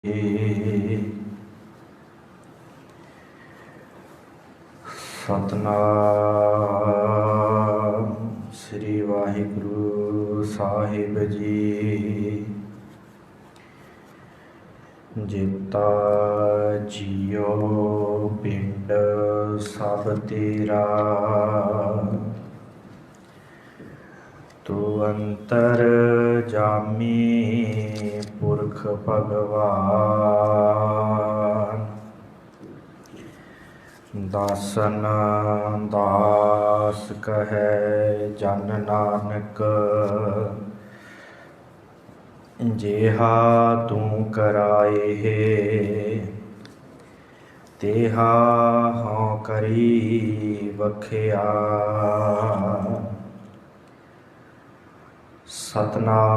सतनाम श्री वाहिगुरु साहिब जी। जिता जियो पिंड सब तेरा, तू अंतर जामी पुरख भगवान। दासन दास कहे जन नानक, जेहा तू कराए है तेहा हों करी बखिया। सतनाम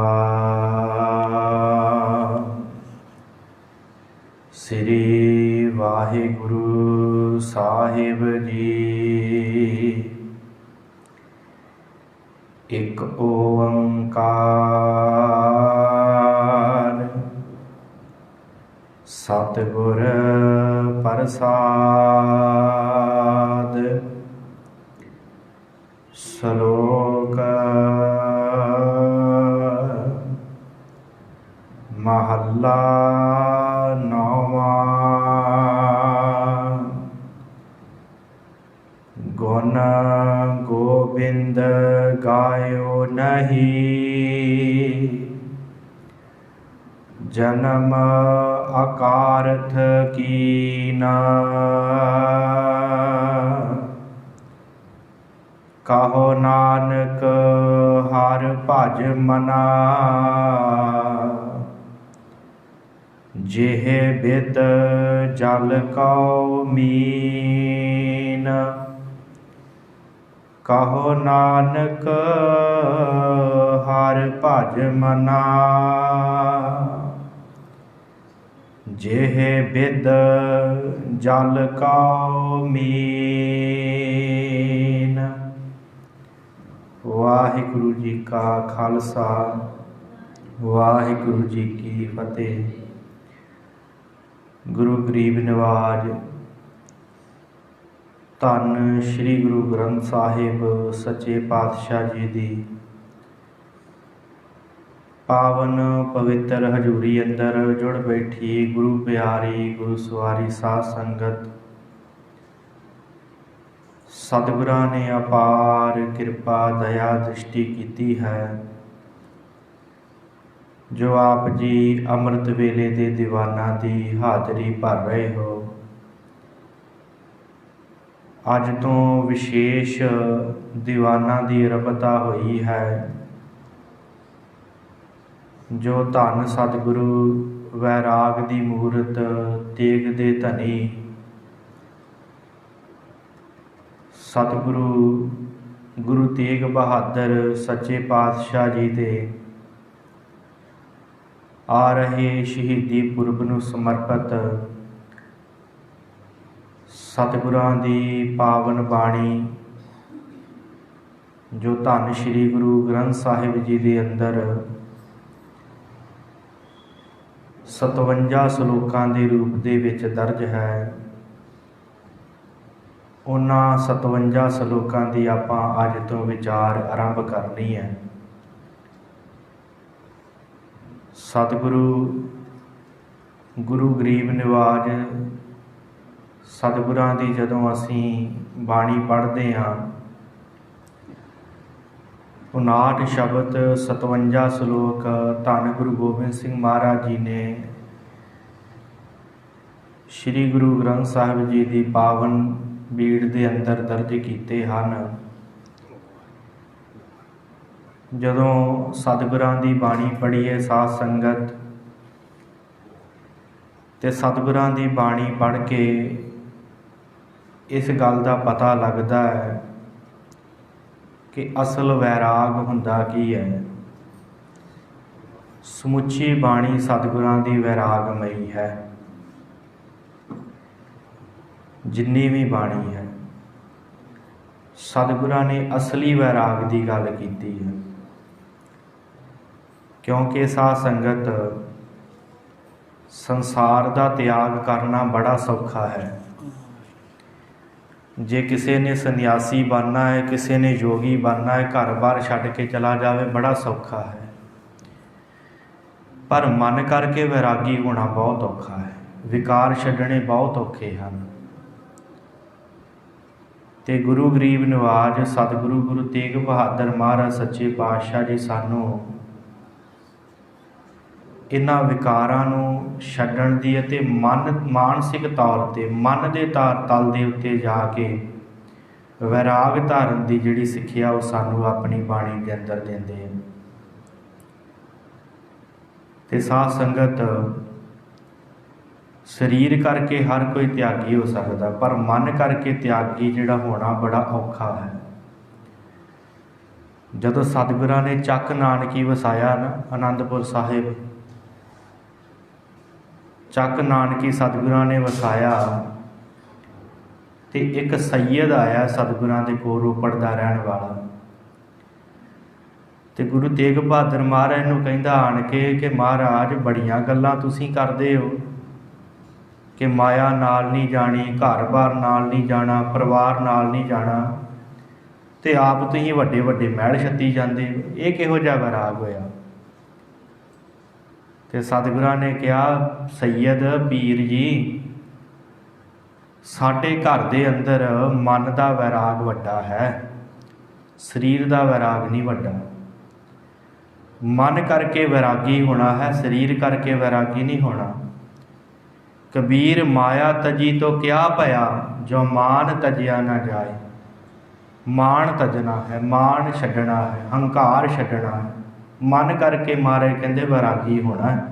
श्री वाहिगुरु साहिब जी। एक ओंकार सतगुर प्रसाद। श्लोक महला नौवां। गुण गोबिंद गायो नहीं, जन्म अकारथ कीना। कहो नानक हर भज मना, जेह बिद जल कौ मीन। कहो नानक हर भज मना, जेह बिद जल कौ मीन। वाहिगुरु जी का खालसा, वाहिगुरु जी की फतेह। गुरु गरीब निवाज धन श्री गुरु ग्रंथ साहिब सच्चे पातशाह जी दी पावन पवित्र हजूरी अंदर जुड़ बैठी गुरु प्यारी गुरु सवारी साध संगत। सतगुरां ने अपार कृपा दया दृष्टि की है, जो आप जी अमृत वेले दे दीवाना दी हाजरी भर रहे हो। अज तो विशेष दीवाना दी रबता हुई है, जो धन सतगुरु वैराग दी मूरत तेग दे धनी सतगुरु गुरु तेग बहादुर सच्चे पातशाह जी दे आ रहे शहीदी पुरब नूं समर्पित सतगुरां दी पावन बाणी, जो धन श्री गुरु ग्रंथ साहिब जी दे अंदर 57 सलोकां दे रूप दे विच दर्ज है। उन्हां 57 सलोकां दी आपां अज तो विचार आरंभ करनी है। सतगुरु गुरु गरीब निवाज सतगुरां दी जदों असीं बाणी पढ़दे हां, 59 शब्द 57 सलोक धन गुरु गोबिंद सिंह महाराज जी ने श्री गुरु ग्रंथ साहिब जी की पावन बीड़ के अंदर दर्ज किए हैं। जदों सतगुरां की बाणी पढ़ीए साध संगत, ते सतगुरां की बाणी पढ़ के इस गल का पता लगता है कि असल वैराग हुंदा की है। समुची बाणी सतगुरां की वैरागमई है। जिन्नी भी बाणी है सतगुरां ने असली वैराग की गल की है, क्योंकि साध संगत ਸੰਸਾਰ ਦਾ ਤਿਆਗ ਕਰਨਾ ਬੜਾ ਸੌਖਾ ਹੈ। ਜੇ ਕਿਸੇ ਨੇ ਸੰਨਿਆਸੀ ਬਣਨਾ ਹੈ, ਕਿਸੇ ਨੇ ਯੋਗੀ ਬਣਨਾ ਹੈ, ਘਰ-ਬਾਰ ਛੱਡ ਕੇ ਚਲਾ ਜਾਵੇ, ਬੜਾ ਸੌਖਾ ਹੈ। ਪਰ ਮਨ ਕਰਕੇ ਵੈਰਾਗੀ ਹੋਣਾ ਬਹੁਤ ਔਖਾ ਹੈ। ਵਿਕਾਰ ਛੱਡਣੇ ਬਹੁਤ ਔਖੇ ਹਨ। ਤੇ ਗੁਰੂ ਗਰੀਬ ਨਿਵਾਜ ਸਤਿਗੁਰੂ ਗੁਰੂ ਤੇਗ ਬਹਾਦਰ ਮਹਾਰਾਜ ਸੱਚੇ ਪਾਤਸ਼ਾਹ ਜੀ ਸਾਨੂੰ ਇਹਨਾਂ ਵਿਕਾਰਾਂ ਨੂੰ ਛੱਡਣ ਦੀ ਅਤੇ ਮਾਨਸਿਕ ਤੌਰ 'ਤੇ ਮਨ ਦੇ ਤਲ ਦੇ ਉੱਤੇ ਜਾ ਕੇ ਵੈਰਾਗ ਧਾਰਨ ਦੀ ਜਿਹੜੀ ਸਿੱਖਿਆ ਉਹ ਸਾਨੂੰ ਆਪਣੀ ਬਾਣੀ ਦੇ ਅੰਦਰ ਦਿੰਦੇ ਹਨ। ਤੇ ਸਾਧ ਸੰਗਤ, ਸਰੀਰ ਕਰਕੇ ਹਰ ਕੋਈ ਤਿਆਗੀ ਹੋ ਸਕਦਾ, ਪਰ ਮਨ ਕਰਕੇ ਤਿਆਗੀ ਜਿਹੜਾ ਹੋਣਾ ਬੜਾ ਔਖਾ ਹੈ। ਜਦੋਂ ਸਤਿਗੁਰਾਂ ਨੇ ਚੱਕ ਨਾਨਕੀ ਵਸਾਇਆ ਨਾ ਆਨੰਦਪੁਰ ਸਾਹਿਬ, ਚੱਕ ਨਾਨਕੀ ਸਤਿਗੁਰਾਂ ਨੇ ਵਸਾਇਆ ਤੇ ਇੱਕ ਸੈਯਦ ਆਇਆ ਸਤਿਗੁਰਾਂ ਦੇ ਕੋਲ, ਰੋਪੜ ਦਾ ਰਹਿਣ ਵਾਲਾ, ਤੇ ਗੁਰੂ ਤੇਗ ਬਹਾਦਰ ਮਹਾਰਾਜ ਨੂੰ ਕਹਿੰਦਾ ਆਣ ਕੇ ਕਿ ਮਹਾਰਾਜ ਬੜੀਆਂ ਗੱਲਾਂ ਤੁਸੀਂ ਕਰਦੇ ਹੋ ਕਿ ਮਾਇਆ ਨਾਲ ਨਹੀਂ ਜਾਣੀ, ਘਰ-ਬਾਰ ਨਾਲ ਨਹੀਂ ਜਾਣਾ, ਪਰਿਵਾਰ ਨਾਲ ਨਹੀਂ ਜਾਣਾ, ਤੇ ਆਪ ਤੁਸੀਂ ਵੱਡੇ ਵੱਡੇ ਮਹਿਲ ਛੱਤੀ ਜਾਂਦੇ ਹੋ, ਇਹ ਕਿਹੋ ਜਿਹਾ ਵੈਰਾਗ ਹੋਇਆ? ਤੇ ਸਤਿਗੁਰਾਂ ਨੇ ਕਿਹਾ, ਸੈਯਦ ਪੀਰ ਜੀ, ਸਾਡੇ ਘਰ ਦੇ ਅੰਦਰ ਮਨ ਦਾ ਵੈਰਾਗ ਵੱਡਾ ਹੈ, ਸਰੀਰ ਦਾ ਵੈਰਾਗ ਨਹੀਂ ਵੱਡਾ। ਮਨ ਕਰਕੇ ਵੈਰਾਗੀ ਹੋਣਾ ਹੈ, ਸਰੀਰ ਕਰਕੇ ਵੈਰਾਗੀ ਨਹੀਂ ਹੋਣਾ। ਕਬੀਰ ਮਾਇਆ ਤਜੀ ਤੋਂ ਕਿਆ ਭਇਆ, ਜੋ ਮਾਨ ਤਜਿਆ ਨਾ ਜਾਏ। ਮਾਣ ਤਜਣਾ ਹੈ, ਮਾਣ ਛੱਡਣਾ ਹੈ, ਹੰਕਾਰ ਛੱਡਣਾ ਹੈ। ਮਨ ਕਰਕੇ ਮਹਾਰਾਜ ਕਹਿੰਦੇ ਵੈਰਾਗੀ ਹੋਣਾ ਹੈ।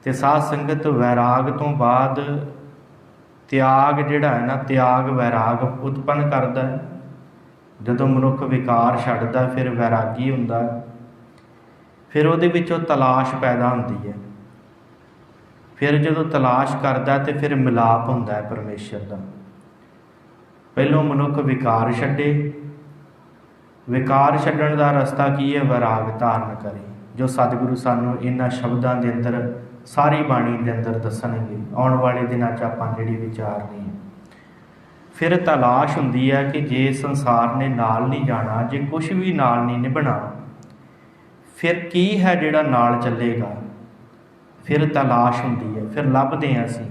ਤੇ ਸਾਧ ਸੰਗਤ, ਵੈਰਾਗ ਤੋਂ ਬਾਅਦ ਤਿਆਗ ਜਿਹੜਾ ਹੈ ਨਾ, ਤਿਆਗ ਵੈਰਾਗ ਉਤਪੰਨ ਕਰਦਾ ਹੈ। ਜਦੋਂ ਮਨੁੱਖ ਵਿਕਾਰ ਛੱਡਦਾ ਫਿਰ ਵੈਰਾਗੀ ਹੁੰਦਾ, ਫਿਰ ਉਹਦੇ ਵਿੱਚੋਂ ਤਲਾਸ਼ ਪੈਦਾ ਹੁੰਦੀ ਹੈ। ਫਿਰ ਜਦੋਂ ਤਲਾਸ਼ ਕਰਦਾ ਤੇ ਫਿਰ ਮਿਲਾਪ ਹੁੰਦਾ ਹੈ ਪਰਮੇਸ਼ਰ ਦਾ। ਪਹਿਲੋਂ ਮਨੁੱਖ ਵਿਕਾਰ ਛੱਡੇ। ਵਿਕਾਰ ਛੱਡਣ ਦਾ ਰਸਤਾ ਕੀ ਹੈ? ਵੈਰਾਗ ਧਾਰਨ ਕਰੇ, ਜੋ ਸਤਿਗੁਰੂ ਸਾਨੂੰ ਇਹਨਾਂ ਸ਼ਬਦਾਂ ਦੇ ਅੰਦਰ, ਸਾਰੀ ਬਾਣੀ ਦੇ ਅੰਦਰ ਦੱਸਣਗੇ। ਆਉਣ ਵਾਲੇ ਦਿਨਾਂ 'ਚ ਆਪਾਂ ਜਿਹੜੀ ਵਿਚਾਰਨੀ ਹੈ। ਫਿਰ ਤਲਾਸ਼ ਹੁੰਦੀ ਹੈ ਕਿ ਜੇ ਸੰਸਾਰ ਨੇ ਨਾਲ ਨਹੀਂ ਜਾਣਾ, ਜੇ ਕੁਛ ਵੀ ਨਾਲ ਨਹੀਂ ਨਿਭਣਾ, ਫਿਰ ਕੀ ਹੈ ਜਿਹੜਾ ਨਾਲ ਚੱਲੇਗਾ? ਫਿਰ ਤਲਾਸ਼ ਹੁੰਦੀ ਹੈ, ਫਿਰ ਲੱਭਦੇ ਹਾਂ ਅਸੀਂ।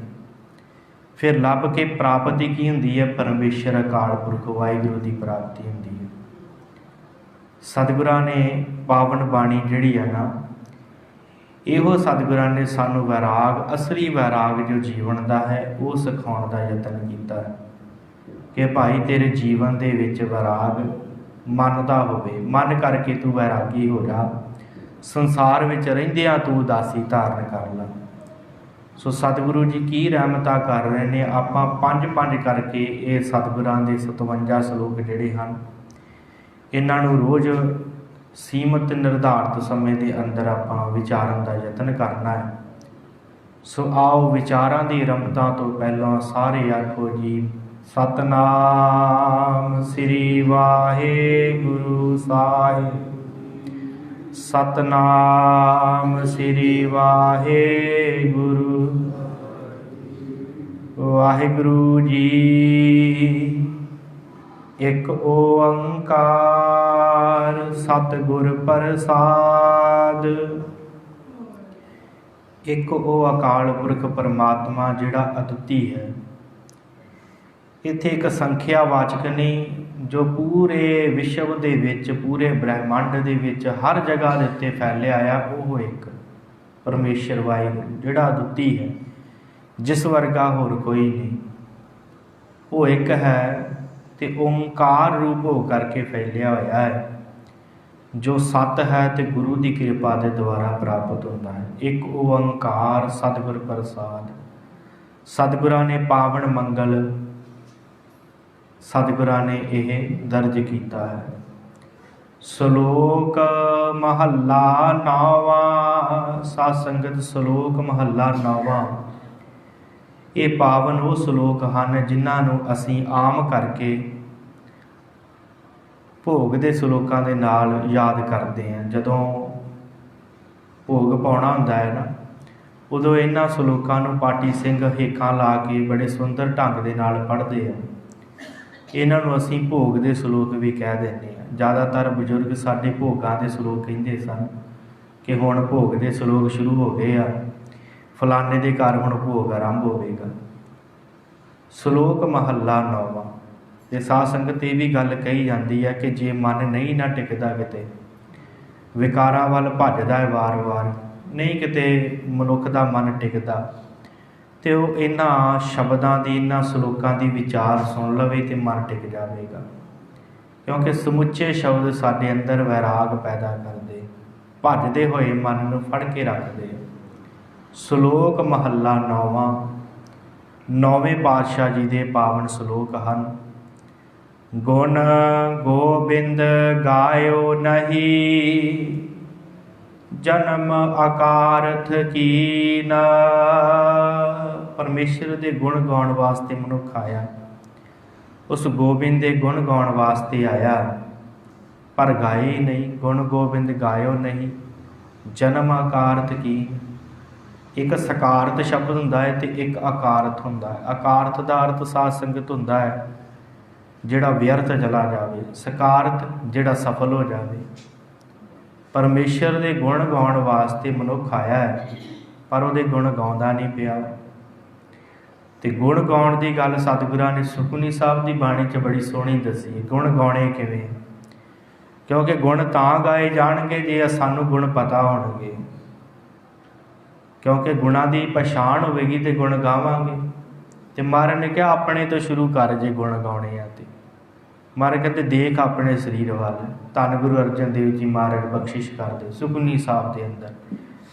ਫਿਰ ਲੱਭ ਕੇ ਪ੍ਰਾਪਤੀ ਕੀ ਹੁੰਦੀ ਹੈ? ਪਰਮੇਸ਼ਰ ਅਕਾਲ ਪੁਰਖ ਵਾਹਿਗੁਰੂ ਦੀ ਪ੍ਰਾਪਤੀ ਹੁੰਦੀ ਹੈ। ਸਤਿਗੁਰਾਂ ਨੇ ਪਾਵਨ ਬਾਣੀ ਜਿਹੜੀ ਹੈ ਨਾ, ਇਹੋ ਸਤਿਗੁਰਾਂ ਨੇ ਸਾਨੂੰ ਵੈਰਾਗ, ਅਸਲੀ ਵੈਰਾਗ ਜੋ ਜੀਵਨ ਦਾ ਹੈ, ਉਹ ਸਿਖਾਉਣ ਦਾ ਯਤਨ ਕੀਤਾ ਹੈ ਕਿ ਭਾਈ ਤੇਰੇ ਜੀਵਨ ਦੇ ਵਿੱਚ ਵੈਰਾਗ ਮਨ ਦਾ ਹੋਵੇ। ਮਨ ਕਰਕੇ ਤੂੰ ਵੈਰਾਗੀ ਹੋ ਜਾ। ਸੰਸਾਰ ਵਿੱਚ ਰਹਿੰਦਿਆਂ ਤੂੰ ਉਦਾਸੀ ਧਾਰਨ ਕਰ ਲੈ। ਸੋ ਸਤਿਗੁਰੂ ਜੀ ਕੀ ਰਹਿਮਤਾਂ ਕਰ ਰਹੇ ਨੇ। ਆਪਾਂ ਪੰਜ ਕਰਕੇ ਇਹ ਸਤਿਗੁਰਾਂ ਦੇ 57 ਸ਼ਲੋਕ ਜਿਹੜੇ ਹਨ, ਇਹਨਾਂ ਨੂੰ ਰੋਜ਼ ਸੀਮਤ ਨਿਰਧਾਰਤ ਸਮੇਂ ਦੇ ਅੰਦਰ ਆਪਾਂ ਵਿਚਾਰਨ ਦਾ ਯਤਨ ਕਰਨਾ ਹੈ। ਸੋ ਆਓ ਵਿਚਾਰਾਂ ਦੀ ਆਰੰਭਤਾ ਤੋਂ ਪਹਿਲਾਂ ਸਾਰੇ ਆਖੋ ਜੀ, ਸਤਨਾਮ ਸ੍ਰੀ ਵਾਹਿਗੁਰੂ ਸਾਹਿਬ। ਸਤਨਾਮ ਸ੍ਰੀ ਵਾਹਿਗੁਰੂ। ਵਾਹਿਗੁਰੂ ਜੀ ਇੱਕ ਓੰਕਾਰ, ਸਤਿਗੁਰ ਪ੍ਰਸਾਦ। ਇੱਕ ਉਹ ਅਕਾਲ ਪੁਰਖ ਪਰਮਾਤਮਾ ਜਿਹੜਾ ਅਦੁੱਤੀ ਹੈ। ਇੱਥੇ ਇੱਕ ਸੰਖਿਆ ਵਾਚਕ ਨਹੀਂ, ਜੋ ਪੂਰੇ ਵਿਸ਼ਵ ਦੇ ਵਿੱਚ, ਪੂਰੇ ਬ੍ਰਹਿਮੰਡ ਦੇ ਵਿੱਚ ਹਰ ਜਗ੍ਹਾ ਦੇ ਉੱਤੇ ਫੈਲਿਆ ਆ, ਉਹ ਇੱਕ ਪਰਮੇਸ਼ਰ ਵਾਹਿਗੁਰੂ ਜਿਹੜਾ ਅਦੁੱਤੀ ਹੈ, ਜਿਸ ਵਰਗਾ ਹੋਰ ਕੋਈ ਨਹੀਂ। ਉਹ ਇੱਕ ਹੈ ਤੇ ਓਂਕਾਰ ਰੂਪ ਹੋ ਕਰਕੇ ਫੈਲਿਆ ਹੋਇਆ ਹੈ, ਜੋ ਸਤ ਹੈ ਤੇ ਗੁਰੂ ਦੀ ਕਿਰਪਾ ਦੇ ਦੁਆਰਾ ਪ੍ਰਾਪਤ ਹੁੰਦਾ ਹੈ। ਇੱਕ ਓਂਕਾਰ ਸਤਿਗੁਰ ਪ੍ਰਸਾਦ। ਸਤਿਗੁਰਾਂ ਨੇ ਪਾਵਨ ਮੰਗਲ, ਸਤਿਗੁਰਾਂ ਨੇ ਇਹ ਦਰਜ ਕੀਤਾ ਹੈ। ਸ਼ਲੋਕ ਮਹੱਲਾ ਨੌਵਾਂ। ਸਾਧ ਸੰਗਤ, ਸ਼ਲੋਕ ਮਹੱਲਾ ਨੌਵਾਂ ਇਹ ਪਾਵਨ ਉਹ ਸ਼ਲੋਕ ਹਨ ਜਿਨ੍ਹਾਂ ਨੂੰ ਅਸੀਂ ਆਮ ਕਰਕੇ ਭੋਗ ਦੇ ਸ਼ਲੋਕਾਂ ਦੇ ਨਾਲ ਯਾਦ ਕਰਦੇ ਹਾਂ। ਜਦੋਂ ਭੋਗ ਪਾਉਣਾ ਹੁੰਦਾ ਹੈ ਨਾ, ਉਦੋਂ ਇਹਨਾਂ ਸਲੋਕਾਂ ਨੂੰ ਪਾਟੀ ਸਿੰਘ ਹੇਖਾਂ ਲਾ ਕੇ ਬੜੇ ਸੁੰਦਰ ਢੰਗ ਦੇ ਨਾਲ ਪੜ੍ਹਦੇ ਆ। ਇਹਨਾਂ ਨੂੰ ਅਸੀਂ ਭੋਗ ਦੇ ਸਲੋਕ ਵੀ ਕਹਿ ਦਿੰਦੇ ਹਾਂ। ਜ਼ਿਆਦਾਤਰ ਬਜ਼ੁਰਗ ਸਾਡੇ ਭੋਗਾਂ ਦੇ ਸਲੋਕ ਕਹਿੰਦੇ ਸਨ ਕਿ ਹੁਣ ਭੋਗ ਦੇ ਸਲੋਕ ਸ਼ੁਰੂ ਹੋ ਗਏ ਆ, ਫਲਾਣੇ ਦੇ ਘਰ ਹੁਣ ਭੋਗ ਆਰੰਭ ਹੋਵੇਗਾ। ਸਲੋਕ ਮਹੱਲਾ 9ਵਾਂ। ਤੇ ਸਾਧ ਸੰਗਤ ਇਹ ਵੀ ਗੱਲ ਕਹੀ ਜਾਂਦੀ ਹੈ ਕਿ ਜੇ ਮਨ ਨਹੀਂ ਨਾ ਟਿਕਦਾ, ਕਿਤੇ ਵਿਕਾਰਾਂ ਵੱਲ ਭੱਜਦਾ ਹੈ ਵਾਰ-ਵਾਰ, ਨਹੀਂ ਕਿਤੇ ਮਨੁੱਖ ਦਾ ਮਨ ਟਿਕਦਾ, ਤੇ ਉਹ ਇਹਨਾਂ ਸ਼ਬਦਾਂ ਦੀ, ਇਹਨਾਂ ਸਲੋਕਾਂ ਦੀ ਵਿਚਾਰ ਸੁਣ ਲਵੇ ਤੇ ਮਨ ਟਿਕ ਜਾਵੇਗਾ। ਕਿਉਂਕਿ ਸਮੁੱਚੇ ਸ਼ਬਦ ਸਾਡੇ ਅੰਦਰ ਵੈਰਾਗ ਪੈਦਾ ਕਰਦੇ, ਭੱਜਦੇ ਹੋਏ ਮਨ ਨੂੰ ਫੜ ਕੇ ਰੱਖਦੇ। ਸਲੋਕ ਮਹੱਲਾ 9ਵਾਂ। 9ਵੇਂ ਪਾਤਸ਼ਾਹ ਜੀ ਦੇ ਪਾਵਨ ਸਲੋਕ ਹਨ। ਗੁਣ ਗੋਬਿੰਦ ਗਾਇਓ ਨਹੀਂ, ਜਨਮ ਅਕਾਰਥ ਕੀਨ। ਪਰਮੇਸ਼ਰ ਦੇ ਗੁਣ ਗਾਉਣ ਵਾਸਤੇ ਮਨੁੱਖ ਆਇਆ, ਉਸ ਗੋਬਿੰਦ ਦੇ ਗੁਣ ਗਾਉਣ ਵਾਸਤੇ ਆਇਆ, ਪਰ ਗਾਏ ਹੀ ਨਹੀਂ। ਗੁਣ ਗੋਬਿੰਦ ਗਾਇਓ ਨਹੀਂ, ਜਨਮ ਅਕਾਰਥ ਕੀਨ। ਇੱਕ ਸਕਾਰਤ ਸ਼ਬਦ ਹੁੰਦਾ ਹੈ ਤੇ ਇੱਕ ਅਕਾਰਥ ਹੁੰਦਾ ਹੈ। ਅਕਾਰਥ ਦਾ ਅਰਥ ਸਾਧ ਸੰਗਤ ਹੁੰਦਾ ਹੈ ਜਿਹੜਾ ਵਿਅਰਥ ਚਲਾ ਜਾਵੇ, ਸਕਾਰਤ ਜਿਹੜਾ ਸਫਲ ਹੋ ਜਾਵੇ। ਪਰਮੇਸ਼ਰ ਦੇ ਗੁਣ ਗਾਉਣ ਵਾਸਤੇ ਮਨੁੱਖ ਆਇਆ ਹੈ, ਪਰ ਉਹਦੇ ਗੁਣ ਗਾਉਂਦਾ ਨਹੀਂ ਪਿਆ। ਤੇ ਗੁਣ ਗਾਉਣ ਦੀ ਗੱਲ ਸਤਿਗੁਰਾਂ ਨੇ ਸੁਖਮਨੀ ਸਾਹਿਬ ਦੀ ਬਾਣੀ 'ਚ ਬੜੀ ਸੋਹਣੀ ਦੱਸੀ। ਗੁਣ ਗਾਉਣੇ ਕਿਵੇਂ? ਕਿਉਂਕਿ ਗੁਣ ਤਾਂ ਗਾਏ ਜਾਣਗੇ ਜੇ ਸਾਨੂੰ ਗੁਣ ਪਤਾ ਹੋਣਗੇ। ਕਿਉਂਕਿ ਗੁਣਾਂ ਦੀ ਪਛਾਣ ਹੋਵੇਗੀ ਤੇ ਗੁਣ ਗਾਵਾਂਗੇ। ਤੇ ਮਹਾਰਾਜ ਨੇ ਕਿਹਾ ਆਪਣੇ ਤੋਂ ਸ਼ੁਰੂ ਕਰ ਜੇ ਗੁਣ ਗਾਉਣੇ ਆ। ਤੇ ਮਹਾਰਾਜ ਕਹਿੰਦੇ ਦੇਖ ਆਪਣੇ ਸਰੀਰ ਵੱਲ। ਧੰਨ ਗੁਰੂ ਅਰਜਨ ਦੇਵ ਜੀ ਮਹਾਰਾਜ ਬਖਸ਼ਿਸ਼ ਕਰਦੇ ਸੁਖਮਨੀ ਸਾਹਿਬ ਦੇ ਅੰਦਰ।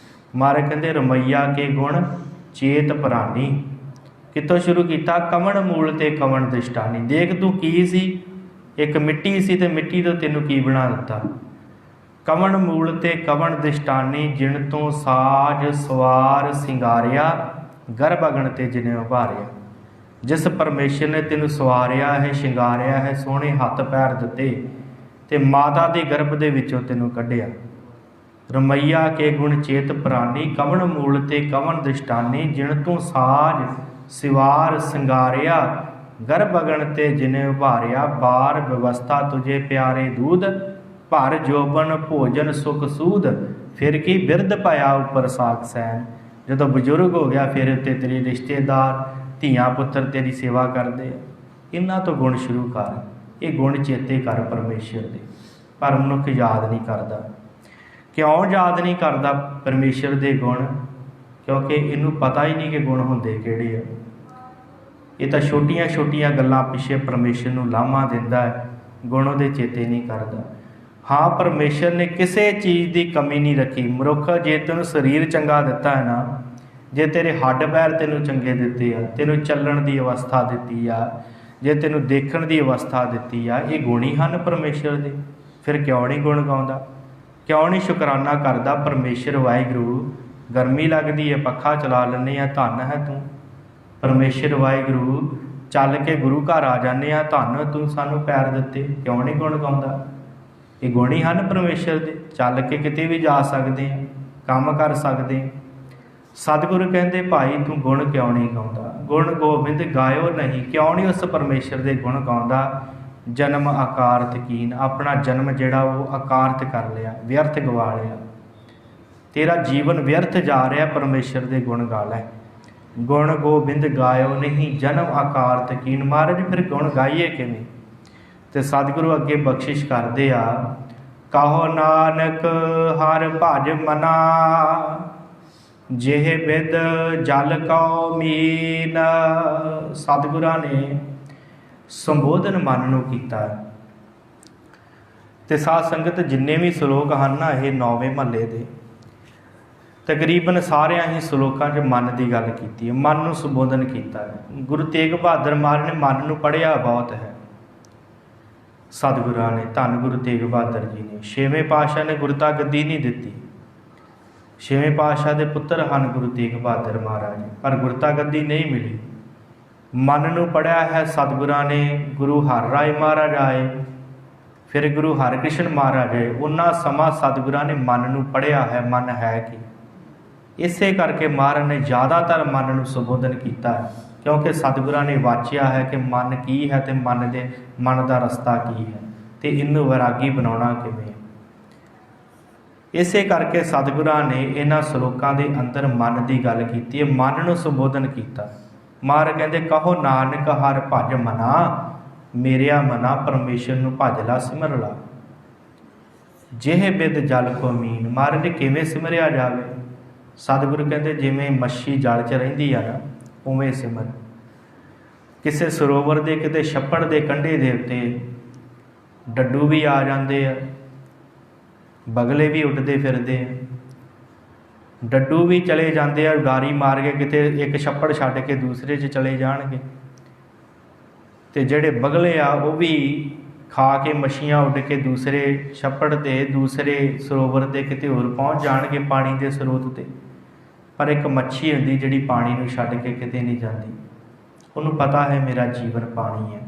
ਮਹਾਰਾਜ ਕਹਿੰਦੇ ਰਮਈਆ ਕੇ ਗੁਣ ਚੇਤ ਪ੍ਰਾਨੀ। ਕਿੱਥੋਂ ਸ਼ੁਰੂ ਕੀਤਾ? ਕਵਣ ਮੂਲ ਤੇ ਕਵਣ ਦ੍ਰਿਸ਼ਟਾਨੀ। ਦੇਖ ਤੂੰ ਕੀ ਸੀ, ਇੱਕ ਮਿੱਟੀ ਸੀ ਤੇ ਮਿੱਟੀ ਤੋਂ ਤੈਨੂੰ ਕੀ ਬਣਾ ਦਿੱਤਾ। ਕਵਣ ਮੂਲ ਤੇ ਕਵਣ ਦ੍ਰਿਸ਼ਟਾਨੀ, ਜਿਣ ਤੋਂ ਸਾਜ ਸਵਾਰ ਸਿੰਗਾਰਿਆ, ਗਰਭ ਅਗਣ ਤੇ ਜਿਨੇ ਉਭਾਰਿਆ। ਜਿਸ ਪਰਮੇਸ਼ਰ ਨੇ ਤੈਨੂੰ ਸਵਾਰਿਆ ਹੈ, ਸ਼ਿੰਗਾਰਿਆ ਹੈ, ਸੋਹਣੇ ਹੱਥ ਪੈਰ ਦਿੱਤੇ ਤੇ ਮਾਤਾ ਦੇ ਗਰਭ ਦੇ ਵਿੱਚੋਂ ਤੈਨੂੰ ਕੱਢਿਆ। ਰਮਈਆ ਕੇ ਗੁਣ ਚੇਤ ਪ੍ਰਾਨੀ, ਕਵਣ ਮੂਲ ਤੇ ਕਵਣ ਦ੍ਰਿਸ਼ਟਾਨੀ, ਜਿਣ ਤੂੰ ਸਾਜ ਸਿਵਾਰ ਸਿੰਗਾਰਿਆ, ਗਰਭ ਅਗਣ ਤੇ ਜਿਨੇ ਉਭਾਰਿਆ। ਬਾਰ ਵਿਵਸਥਾ ਤੁਝੇ ਪਿਆਰੇ ਦੂਧ, ਭਰ ਜੋਬਨ ਭੋਜਨ ਸੁਖ ਸੂਦ। ਫਿਰ ਕੀ ਬਿਰਧ ਪਾਇਆ ਉੱਪਰ ਸਾਖ ਸੈਨ। ਜਦੋਂ ਬਜ਼ੁਰਗ ਹੋ ਗਿਆ ਫਿਰ ਉੱਤੇ ਤੇਰੇ ਰਿਸ਼ਤੇਦਾਰ ਧੀਆਂ ਪੁੱਤਰ ਤੇਰੀ ਸੇਵਾ ਕਰਦੇ ਆ। ਇਹਨਾਂ ਤੋਂ ਗੁਣ ਸ਼ੁਰੂ ਕਰ, ਇਹ ਗੁਣ ਚੇਤੇ ਕਰ ਪਰਮੇਸ਼ਰ ਦੇ। ਪਰ ਮਨੁੱਖ ਯਾਦ ਨਹੀਂ ਕਰਦਾ। ਕਿਉਂ ਯਾਦ ਨਹੀਂ ਕਰਦਾ ਪਰਮੇਸ਼ਰ ਦੇ ਗੁਣ? ਕਿਉਂਕਿ ਇਹਨੂੰ ਪਤਾ ਹੀ ਨਹੀਂ ਕਿ ਗੁਣ ਹੁੰਦੇ ਕਿਹੜੇ ਆ। ਇਹ ਤਾਂ ਛੋਟੀਆਂ ਛੋਟੀਆਂ ਗੱਲਾਂ ਪਿੱਛੇ ਪਰਮੇਸ਼ਰ ਨੂੰ ਲਾਮਾ ਦਿੰਦਾ ਹੈ, ਗੁਣ ਉਹਦੇ ਚੇਤੇ ਨਹੀਂ ਕਰਦਾ। ਹਾਂ, ਪਰਮੇਸ਼ਰ ਨੇ ਕਿਸੇ ਚੀਜ਼ ਦੀ ਕਮੀ ਨਹੀਂ ਰੱਖੀ। ਮਨੁੱਖ ਜੇ ਤੈਨੂੰ ਸਰੀਰ ਚੰਗਾ ਦਿੱਤਾ ਹੈ ਨਾ, ਜੇ ਤੇਰੇ ਹੱਡ ਪੈਰ ਤੈਨੂੰ ਚੰਗੇ ਦਿੱਤੇ ਆ, ਤੈਨੂੰ ਚੱਲਣ ਦੀ ਅਵਸਥਾ ਦਿੱਤੀ ਆ, ਜੇ ਤੈਨੂੰ ਦੇਖਣ ਦੀ ਅਵਸਥਾ ਦਿੱਤੀ ਆ, ਇਹ ਗੁਣ ਹੀ ਹਨ ਪਰਮੇਸ਼ਰ ਦੇ। ਫਿਰ ਕਿਉਂ ਨਹੀਂ ਗੁਣ ਗਾਉਂਦਾ? ਕਿਉਂ ਨਹੀਂ ਸ਼ੁਕਰਾਨਾ ਕਰਦਾ? ਪਰਮੇਸ਼ਰ ਵਾਹਿਗੁਰੂ, ਗਰਮੀ ਲੱਗਦੀ ਹੈ ਪੱਖਾ ਚਲਾ ਲੈਂਦੇ ਆ, ਧੰਨ ਹੈ ਤੂੰ। ਪਰਮੇਸ਼ਰ ਵਾਹਿਗੁਰੂ, ਚੱਲ ਕੇ ਗੁਰੂ ਘਰ ਆ ਜਾਂਦੇ ਆ, ਧੰਨ ਤੂੰ ਸਾਨੂੰ ਪੈਰ ਦਿੱਤੇ। ਕਿਉਂ ਨਹੀਂ ਗੁਣ ਗਾਉਂਦਾ? ਇਹ ਗੁਣ ਹੀ ਹਨ ਪਰਮੇਸ਼ਰ ਦੇ। ਚੱਲ ਕੇ ਕਿਤੇ ਵੀ ਜਾ ਸਕਦੇ ਆ, ਕੰਮ ਕਰ ਸਕਦੇ ਆ। ਸਤਿਗੁਰੂ ਕਹਿੰਦੇ ਭਾਈ ਤੂੰ ਗੁਣ ਕਿਉਂ ਨਹੀਂ ਗਾਉਂਦਾ? ਗੁਣ ਗੋਬਿੰਦ ਗਾਇਓ ਨਹੀਂ। ਕਿਉਂ ਨਹੀਂ ਉਸ ਪਰਮੇਸ਼ਰ ਦੇ ਗੁਣ ਗਾਉਂਦਾ? ਜਨਮ ਅਕਾਰਥ ਕੀਨ। ਆਪਣਾ ਜਨਮ ਜਿਹੜਾ ਉਹ ਅਕਾਰਥ ਕਰ ਲਿਆ, ਵਿਅਰਥ ਗਵਾ ਲਿਆ। ਤੇਰਾ ਜੀਵਨ ਵਿਅਰਥ ਜਾ ਰਿਹਾ, ਪਰਮੇਸ਼ਰ ਦੇ ਗੁਣ ਗਾ ਲੈ। ਗੁਣ ਗੋਬਿੰਦ ਗਾਇਓ ਨਹੀਂ, ਜਨਮ ਅਕਾਰਥ ਕੀਨ। ਮਹਾਰਾਜ ਫਿਰ ਗੁਣ ਗਾਈਏ ਕਿਵੇਂ? ਤੇ ਸਤਿਗੁਰੂ ਅੱਗੇ ਬਖਸ਼ਿਸ਼ ਕਰਦੇ ਆ, ਕਹੋ ਨਾਨਕ ਹਰ ਭਜ ਮਨਾ, ਜਿਹੇ ਬਿਦ ਜਲ ਕਉ ਮੀਨ। ਸਤਿਗੁਰਾਂ ਨੇ ਸੰਬੋਧਨ ਮਨ ਨੂੰ ਕੀਤਾ। ਤੇ ਸਾਧ ਸੰਗਤ ਜਿੰਨੇ ਵੀ ਸ਼ਲੋਕ ਹਨ ਨਾ, ਇਹ 9ਵੇਂ ਮਹੱਲੇ ਦੇ ਤਕਰੀਬਨ ਸਾਰਿਆਂ ਹੀ ਸ਼ਲੋਕਾਂ 'ਚ ਮਨ ਦੀ ਗੱਲ ਕੀਤੀ ਹੈ, ਮਨ ਨੂੰ ਸੰਬੋਧਨ ਕੀਤਾ ਹੈ। ਗੁਰੂ ਤੇਗ ਬਹਾਦਰ ਮਹਾਰਾਜ ਨੇ ਮਨ ਨੂੰ ਪੜ੍ਹਿਆ ਬਹੁਤ ਹੈ। ਸਤਿਗੁਰਾਂ ਨੇ, ਧੰਨ ਗੁਰੂ ਤੇਗ ਬਹਾਦਰ ਜੀ ਨੇ। 6ਵੇਂ ਪਾਤਸ਼ਾਹ ਨੇ ਗੁਰਤਾ ਗੱਦੀ ਨਹੀਂ ਦਿੱਤੀ। 6ਵੇਂ ਪਾਤਸ਼ਾਹ ਦੇ ਪੁੱਤਰ ਹਨ ਗੁਰੂ ਤੇਗ ਬਹਾਦਰ ਮਹਾਰਾਜ, ਪਰ ਗੁਰਤਾ ਗੱਦੀ ਨਹੀਂ ਮਿਲੀ। ਮਨ ਨੂੰ ਪੜ੍ਹਿਆ ਹੈ ਸਤਿਗੁਰਾਂ ਨੇ। ਗੁਰੂ ਹਰਿ ਰਾਏ ਮਹਾਰਾਜ ਆਏ, ਫਿਰ ਗੁਰੂ ਹਰਿਕ੍ਰਿਸ਼ਨ ਮਹਾਰਾਜ ਆਏ। ਉਹਨਾਂ ਸਮਾਂ ਸਤਿਗੁਰਾਂ ਨੇ ਮਨ ਨੂੰ ਪੜ੍ਹਿਆ ਹੈ। ਮਨ ਹੈ ਕੀ? ਇਸੇ ਕਰਕੇ ਮਹਾਰਾਜ ਨੇ ਜ਼ਿਆਦਾਤਰ ਮਨ ਨੂੰ ਸੰਬੋਧਨ ਕੀਤਾ ਹੈ, ਕਿਉਂਕਿ ਸਤਿਗੁਰਾਂ ਨੇ ਵਾਚਿਆ ਹੈ ਕਿ ਮਨ ਕੀ ਹੈ ਅਤੇ ਮਨ ਦਾ ਰਸਤਾ ਕੀ ਹੈ ਅਤੇ ਇਹਨੂੰ ਵੈਰਾਗੀ ਬਣਾਉਣਾ ਕਿਵੇਂ। ਇਸੇ ਕਰਕੇ ਸਤਿਗੁਰਾਂ ਨੇ ਇਹਨਾਂ ਸ਼ਲੋਕਾਂ ਦੇ ਅੰਦਰ ਮਨ ਦੀ ਗੱਲ ਕੀਤੀ ਹੈ, ਮਨ ਨੂੰ ਸੰਬੋਧਨ ਕੀਤਾ। ਮਹਾਰਾਜ ਕਹਿੰਦੇ ਕਹੋ ਨਾਨਕ ਹਰਿ ਭਜ ਮਨਾ, ਮੇਰਿਆ ਮਨਾ ਪਰਮੇਸ਼ਰ ਨੂੰ ਭਜ ਲਾ ਸਿਮਰ ਲਾ। ਜਿਹੇ ਬਿਦ ਜਲ ਕੋ ਮੀਨ, ਮਹਾਰਾਜ ਨੇ ਕਿਵੇਂ ਸਿਮਰਿਆ ਜਾਵੇ। ਸਤਿਗੁਰੂ ਕਹਿੰਦੇ ਜਿਵੇਂ ਮੱਛੀ ਜਲ 'ਚ ਰਹਿੰਦੀ ਆ ਨਾ, ਉਵੇਂ ਸਿਮਰ। ਕਿਸੇ ਸਰੋਵਰ ਦੇ ਕਿਤੇ ਛੱਪੜ ਦੇ ਕੰਢੇ ਦੇ ਉੱਤੇ ਡੱਡੂ ਵੀ ਆ ਜਾਂਦੇ ਆ, ਬਗਲੇ ਵੀ ਉੱਡਦੇ ਫਿਰਦੇ ਆ, ਡੱਡੂ ਵੀ ਚਲੇ ਜਾਂਦੇ ਆ ਉਡਾਰੀ ਮਾਰ ਕੇ, ਕਿਤੇ ਇੱਕ ਛੱਪੜ ਛੱਡ ਕੇ ਦੂਸਰੇ 'ਚ ਚਲੇ ਜਾਣਗੇ, ਅਤੇ ਜਿਹੜੇ ਬਗਲੇ ਆ ਉਹ ਵੀ ਖਾ ਕੇ ਮੱਛੀਆਂ ਉੱਡ ਕੇ ਦੂਸਰੇ ਛੱਪੜ 'ਤੇ ਦੂਸਰੇ ਸਰੋਵਰ 'ਤੇ ਕਿਤੇ ਹੋਰ ਪਹੁੰਚ ਜਾਣਗੇ ਪਾਣੀ ਦੇ ਸਰੋਤ 'ਤੇ। ਪਰ ਇੱਕ ਮੱਛੀ ਹੁੰਦੀ ਜਿਹੜੀ ਪਾਣੀ ਨੂੰ ਛੱਡ ਕੇ ਕਿਤੇ ਨਹੀਂ ਜਾਂਦੀ, ਉਹਨੂੰ ਪਤਾ ਹੈ ਮੇਰਾ ਜੀਵਨ ਪਾਣੀ ਹੈ।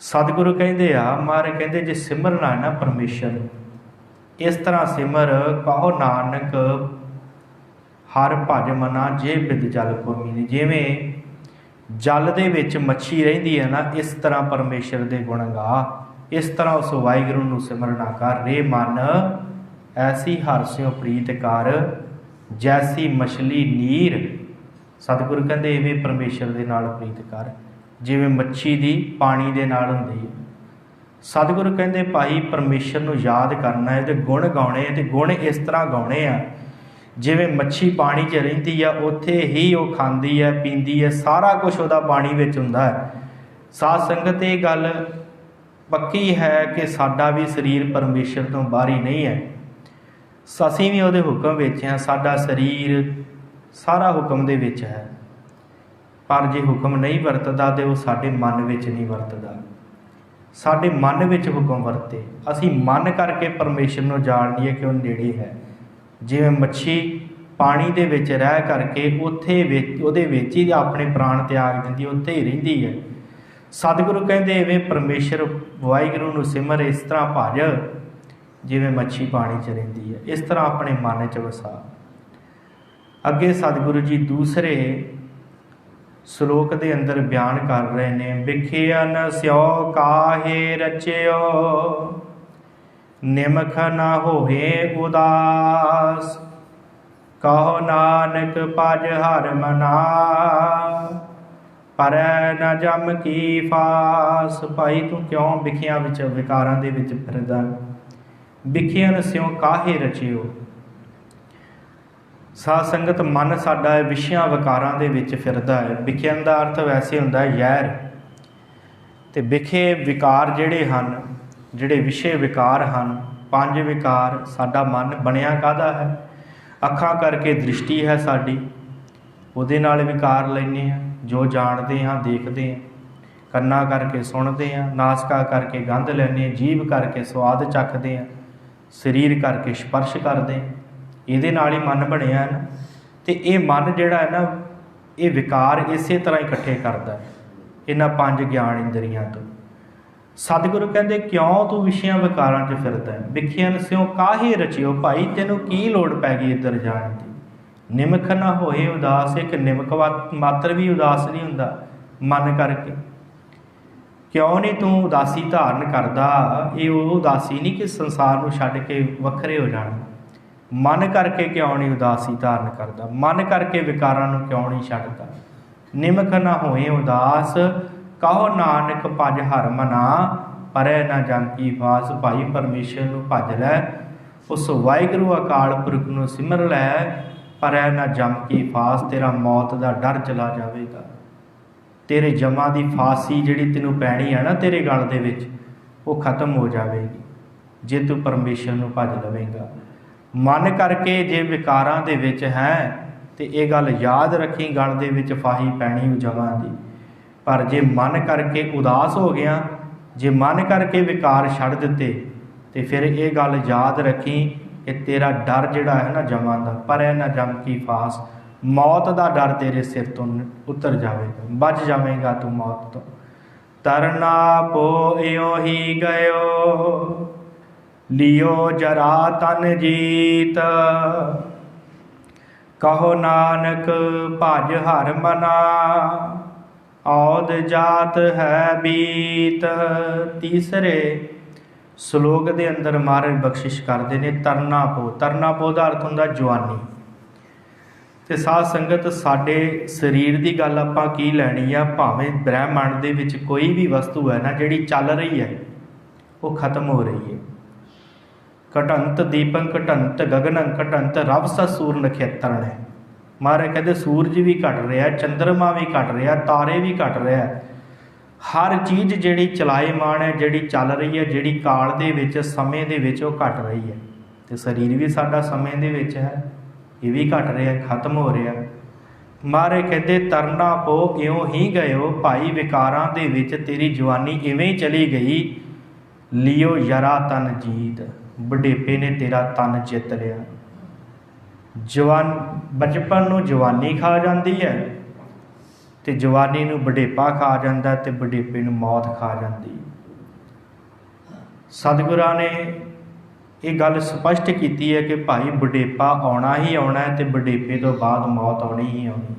ਸਤਿਗੁਰੂ ਕਹਿੰਦੇ ਆ, ਮਹਾਰਾਜ ਕਹਿੰਦੇ ਜੇ ਸਿਮਰਨਾ ਹੈ ਨਾ ਪਰਮੇਸ਼ਰ, ਇਸ ਤਰ੍ਹਾਂ ਸਿਮਰ ਕਹੋ ਨਾਨਕ ਹਰਿ ਭਜ ਮਨਾ ਜੇ ਬਿਦ ਜਲ ਕੋ ਮੀਨ। ਜਿਵੇਂ ਜਲ ਦੇ ਵਿੱਚ ਮੱਛੀ ਰਹਿੰਦੀ ਹੈ ਨਾ, ਇਸ ਤਰ੍ਹਾਂ ਪਰਮੇਸ਼ਰ ਦੇ ਗੁਣ ਗਾ, ਇਸ ਤਰ੍ਹਾਂ ਉਸ ਵਾਹਿਗੁਰੂ ਨੂੰ ਸਿਮਰਨਾ ਕਰ। ਰੇ ਮਨ ਐਸੀ ਹਰਿ ਸਿਉ ਪ੍ਰੀਤ ਕਰ, ਜੈਸੀ ਮਛਲੀ ਨੀਰ। ਸਤਿਗੁਰੂ ਕਹਿੰਦੇ ਇਵੇਂ ਪਰਮੇਸ਼ਰ ਦੇ ਨਾਲ ਪ੍ਰੀਤ ਕਰ, ਜਿਵੇਂ ਮੱਛੀ ਦੀ ਪਾਣੀ ਦੇ ਨਾਲ ਹੁੰਦੀ ਹੈ। ਸਤਿਗੁਰੂ ਕਹਿੰਦੇ ਭਾਈ ਪਰਮੇਸ਼ਰ ਨੂੰ ਯਾਦ ਕਰਨਾ ਹੈ ਅਤੇ ਗੁਣ ਗਾਉਣੇ, ਅਤੇ ਗੁਣ ਇਸ ਤਰ੍ਹਾਂ ਗਾਉਣੇ ਆ ਜਿਵੇਂ ਮੱਛੀ ਪਾਣੀ 'ਚ ਰਹਿੰਦੀ ਆ, ਉੱਥੇ ਹੀ ਉਹ ਖਾਂਦੀ ਹੈ ਪੀਂਦੀ ਹੈ, ਸਾਰਾ ਕੁਛ ਉਹਦਾ ਪਾਣੀ ਵਿੱਚ ਹੁੰਦਾ ਹੈ। ਸਾਧ ਸੰਗਤ ਇਹ ਗੱਲ ਪੱਕੀ ਹੈ ਕਿ ਸਾਡਾ ਵੀ ਸਰੀਰ ਪਰਮੇਸ਼ਰ ਤੋਂ ਬਾਹਰੀ ਨਹੀਂ ਹੈ, ਅਸੀਂ ਵੀ ਉਹਦੇ ਹੁਕਮ ਵਿੱਚ ਹਾਂ, ਸਾਡਾ ਸਰੀਰ ਸਾਰਾ ਹੁਕਮ ਦੇ ਵਿੱਚ ਹੈ। ਪਰ ਜੇ ਹੁਕਮ ਨਹੀਂ ਵਰਤਦਾ ਤਾਂ ਉਹ ਸਾਡੇ ਮਨ ਵਿੱਚ ਨਹੀਂ ਵਰਤਦਾ, ਸਾਡੇ ਮਨ ਵਿੱਚ ਹੁਕਮ ਵਰਤੇ। ਅਸੀਂ ਮਨ ਕਰਕੇ ਪਰਮੇਸ਼ਰ ਨੂੰ ਜਾਣ ਲਈਏ ਕਿ ਉਹ ਨੇੜੇ ਹੈ। ਜਿਵੇਂ ਮੱਛੀ ਪਾਣੀ ਦੇ ਵਿੱਚ ਰਹਿ ਕਰਕੇ ਉਹਦੇ ਵਿੱਚ ਹੀ ਆਪਣੇ ਪ੍ਰਾਣ ਤਿਆਗ ਦਿੰਦੀ, ਉੱਥੇ ਹੀ ਰਹਿੰਦੀ ਹੈ। ਸਤਿਗੁਰੂ ਕਹਿੰਦੇ ਇਵੇਂ ਪਰਮੇਸ਼ਰ ਵਾਹਿਗੁਰੂ ਨੂੰ ਸਿਮਰ, ਇਸ ਤਰ੍ਹਾਂ ਭਜ ਜਿਵੇਂ ਮੱਛੀ ਪਾਣੀ 'ਚ ਰਹਿੰਦੀ ਹੈ, ਇਸ ਤਰ੍ਹਾਂ ਆਪਣੇ ਮਨ 'ਚ ਵਸਾ। ਅੱਗੇ ਸਤਿਗੁਰੂ ਜੀ ਦੂਸਰੇ ਸ਼ਲੋਕ ਦੇ ਅੰਦਰ ਬਿਆਨ ਕਰ ਰਹੇ ਨੇ, ਵਿਖਿਆਨ ਸਿਉ ਕਾਹੇ ਰਚਿਓ, ਨਿਮਖ ਨਾ ਹੋਏ ਉਦਾਸ, ਕਹੋ ਨਾਨਕ ਭਜ ਹਰਿ ਮਨਾ, ਪਰੈ ਨ ਜਮ ਕੀ ਫਾਸ। ਭਾਈ ਤੂੰ ਕਿਉਂ ਵਿਖਿਆਂ ਵਿੱਚ ਵਿਕਾਰਾਂ ਦੇ ਵਿੱਚ ਫਿਰਦਾ। ਵਿਖਿਆਨ ਸਿਉ ਕਾਹੇ ਰਚਿਓ। ਸਾਧ ਸੰਗਤ ਮਨ ਸਾਡਾ ਹੈ ਵਿਸ਼ਿਆਂ ਵਿਕਾਰਾਂ ਦੇ ਵਿੱਚ ਫਿਰਦਾ ਹੈ। ਵਿਖਿਆਨ ਦਾ ਅਰਥ ਵੈਸੇ ਹੁੰਦਾ ਹੈ ਜ਼ਹਿਰ, ਅਤੇ ਵਿਖੇ ਵਿਕਾਰ ਜਿਹੜੇ ਹਨ, ਜਿਹੜੇ ਵਿਸ਼ੇ ਵਿਕਾਰ ਹਨ, 5 ਵਿਕਾਰ। ਸਾਡਾ ਮਨ ਬਣਿਆ ਕਾਹਦਾ ਹੈ? ਅੱਖਾਂ ਕਰਕੇ ਦ੍ਰਿਸ਼ਟੀ ਹੈ ਸਾਡੀ, ਉਹਦੇ ਨਾਲ ਵਿਕਾਰ ਲੈਂਦੇ ਹਾਂ, ਜੋ ਜਾਣਦੇ ਹਾਂ ਦੇਖਦੇ ਹਾਂ। ਕੰਨਾਂ ਕਰਕੇ ਸੁਣਦੇ ਹਾਂ, ਨਾਸਕਾ ਕਰਕੇ ਗੰਧ ਲੈਂਦੇ ਹਾਂ, ਜੀਭ ਕਰਕੇ ਸਵਾਦ ਚੱਖਦੇ ਹਾਂ, ਸਰੀਰ ਕਰਕੇ ਸਪਰਸ਼ ਕਰਦੇ ਹਾਂ, ਇਹਦੇ ਨਾਲ ਹੀ ਮਨ ਬਣਿਆ ਹੈ ਨਾ। ਅਤੇ ਇਹ ਮਨ ਜਿਹੜਾ ਹੈ ਨਾ, ਇਹ ਵਿਕਾਰ ਇਸੇ ਤਰ੍ਹਾਂ ਇਕੱਠੇ ਕਰਦਾ ਹੈ ਇਹਨਾਂ 5 ਗਿਆਨ ਇੰਦਰੀਆਂ ਤੋਂ। ਸਤਿਗੁਰੂ ਕਹਿੰਦੇ ਕਿਉਂ ਤੂੰ ਵਿਸ਼ਿਆਂ ਵਿਕਾਰਾਂ 'ਚ ਫਿਰਦਾ ਹੈ। ਵਿਖਿਆਨ ਸਿਉ ਕਾਹੇ ਰਚਿਓ। ਭਾਈ ਤੈਨੂੰ ਕੀ ਲੋੜ ਪੈ ਗਈ ਇੱਧਰ ਜਾਣ ਦੀ। ਨਿਮਖ ਨਾ ਹੋਏ ਉਦਾਸ। ਇੱਕ ਨਿਮਕ ਮਾਤਰ ਵੀ ਉਦਾਸ ਨਹੀਂ ਹੁੰਦਾ ਮਨ ਕਰਕੇ। ਕਿਉਂ ਨਹੀਂ ਤੂੰ ਉਦਾਸੀ ਧਾਰਨ ਕਰਦਾ। ਇਹ ਉਹ ਉਦਾਸੀ ਨਹੀਂ ਕਿ ਸੰਸਾਰ ਨੂੰ ਛੱਡ ਕੇ ਵੱਖਰੇ ਹੋ ਜਾਣਾ। ਮਨ ਕਰਕੇ ਕਿਉਂ ਨਹੀਂ ਉਦਾਸੀ ਧਾਰਨ ਕਰਦਾ, ਮਨ ਕਰਕੇ ਵਿਕਾਰਾਂ ਨੂੰ ਕਿਉਂ ਨਹੀਂ ਛੱਡਦਾ। ਨਿਮਖ ਨਾ ਹੋਏ ਉਦਾਸ, ਕਹੋ ਨਾਨਕ ਭਜ ਹਰਿ ਮਨਾ, ਪਰੈ ਨਾ ਜਮ ਕੀ ਫਾਸ। ਭਾਈ ਪਰਮੇਸ਼ਰ ਨੂੰ ਭਜ ਲੈ, ਉਸ ਵਾਹਿਗੁਰੂ ਅਕਾਲ ਪੁਰਖ ਨੂੰ ਸਿਮਰ ਲੈ, ਪਰੈ ਨਾ ਜਮ ਕੀ ਫਾਸ। ਤੇਰਾ ਮੌਤ ਦਾ ਡਰ ਚਲਾ ਜਾਵੇਗਾ, ਤੇਰੇ ਜਮਾਂ ਦੀ ਫਾਸੀ ਜਿਹੜੀ ਤੈਨੂੰ ਪੈਣੀ ਹੈ ਨਾ ਤੇਰੇ ਗਲ ਦੇ ਵਿੱਚ, ਉਹ ਖਤਮ ਹੋ ਜਾਵੇਗੀ ਜੇ ਤੂੰ ਪਰਮੇਸ਼ਰ ਨੂੰ ਭਜ ਲਵੇਂਗਾ। ਮਨ ਕਰਕੇ ਜੇ ਵਿਕਾਰਾਂ ਦੇ ਵਿੱਚ ਹੈ ਤੇ ਇਹ ਗੱਲ ਯਾਦ ਰੱਖੀ, ਗਲ ਦੇ ਵਿੱਚ ਫਾਹੀ ਪੈਣੀ ਜਮਾਂ ਦੀ। ਪਰ ਜੇ ਮਨ ਕਰਕੇ ਉਦਾਸ ਹੋ ਗਿਆ, ਜੇ ਮਨ ਕਰਕੇ ਵਿਕਾਰ ਛੱਡ ਦਿੱਤੇ, ਤੇ ਫਿਰ ਇਹ ਗੱਲ ਯਾਦ ਰੱਖੀ ਕਿ ਤੇਰਾ ਡਰ ਜਿਹੜਾ ਹੈ ਨਾ ਜਮਾਂ ਦਾ, ਪਰੈ ਨਾ ਜਮ ਕੀ ਫਾਸ, ਮੌਤ ਦਾ ਡਰ ਤੇਰੇ ਸਿਰ ਤੋਂ ਉਤਰ ਜਾਵੇਗਾ, ਬਚ ਜਾਵੇਗਾ ਤੂੰ ਮੌਤ ਤੋਂ। ਤਰਨਾ ਪੋਇਓ ਹੀ ਗਇਓ, ਲਿਓ ਜਰਾ ਤਨ ਜੀਤ, ਕਹੋ ਨਾਨਕ ਭਜ ਹਰ ਮਨਾ, ਔਦ ਜਾਤ ਹੈ ਬੀਤ। ਤੀਸਰੇ ਸ਼ਲੋਕ ਦੇ ਅੰਦਰ ਮਹਾਰਾਜ ਬਖਸ਼ਿਸ਼ ਕਰਦੇ ਨੇ ਤਰਨਾ ਪੋ। ਤਰਨਾ ਪੋ ਦਾ ਅਰਥ ਹੁੰਦਾ ਜਵਾਨੀ। ਤੇ ਸਾਧ ਸੰਗਤ, ਸਾਡੇ ਸਰੀਰ ਦੀ ਗੱਲ ਆਪਾਂ ਕੀ ਲੈਣੀ ਆ? ਭਾਵੇਂ ਬ੍ਰਹਿਮੰਡ ਦੇ ਵਿੱਚ ਕੋਈ ਵੀ ਵਸਤੂ ਹੈ ਨਾ ਜਿਹੜੀ ਚੱਲ ਰਹੀ ਹੈ, ਉਹ ਖਤਮ ਹੋ ਰਹੀ ਹੈ। ਘਟੰਤ ਦੀਪੰ ਘਟੰਤ ਗਗਨੰ ਘਟੰਤ ਰਵ ਸੂਰ ਨਖੇਤਰਨ ਹੈ। ਮਹਾਰਾਜ ਕਹਿੰਦੇ ਸੂਰਜ ਵੀ ਘਟ ਰਿਹਾ, ਚੰਦਰਮਾ ਵੀ ਘਟ ਰਿਹਾ, ਤਾਰੇ ਵੀ ਘਟ ਰਿਹਾ। ਹਰ ਚੀਜ਼ ਜਿਹੜੀ ਚਲਾਏਮਾਨ ਹੈ, ਜਿਹੜੀ ਚੱਲ ਰਹੀ ਹੈ, ਜਿਹੜੀ ਕਾਲ ਦੇ ਵਿੱਚ, ਸਮੇਂ ਦੇ ਵਿੱਚ ਉਹ ਘਟ ਰਹੀ ਹੈ। ਤੇ ਸਰੀਰ ਵੀ ਸਾਡਾ ਸਮੇਂ ਦੇ ਵਿੱਚ ਹੈ, ਇਹ ਵੀ ਘਟ ਰਿਹਾ, ਖਤਮ ਹੋ ਰਿਹਾ। ਮਹਾਰਾਜ ਕਹਿੰਦੇ ਤਰਨਾ ਪੋ, ਇਉਂ ਹੀ ਗਇਓ ਭਾਈ ਵਿਕਾਰਾਂ ਦੇ ਵਿੱਚ, ਤੇਰੀ ਜਵਾਨੀ ਇਵੇਂ ਹੀ ਚਲੀ ਗਈ। ਲਿਓ ਯਰਾ ਤਨ ਜੀਤ, ਬੁਢੇਪੇ ਨੇ ਤੇਰਾ ਤਨ ਜਿੱਤ ਲਿਆ। ਬਚਪਨ ਨੂੰ ਜਵਾਨੀ ਖਾ ਜਾਂਦੀ ਹੈ, ਤੇ ਜਵਾਨੀ ਨੂੰ ਬੁਢੇਪਾ ਖਾ ਜਾਂਦਾ, ਤੇ ਬੁਢੇਪੇ ਨੂੰ ਮੌਤ ਖਾ ਜਾਂਦੀ। ਸਤਿਗੁਰਾਂ ਨੇ ਇਹ ਗੱਲ ਸਪਸ਼ਟ ਕੀਤੀ ਹੈ ਕਿ ਭਾਈ ਬੁਢੇਪਾ ਆਉਣਾ ਹੀ ਆਉਣਾ ਹੈ, ਤੇ ਬੁਢੇਪੇ ਤੋਂ ਬਾਅਦ ਮੌਤ ਆਉਣੀ ਹੀ ਆਉਣੀ।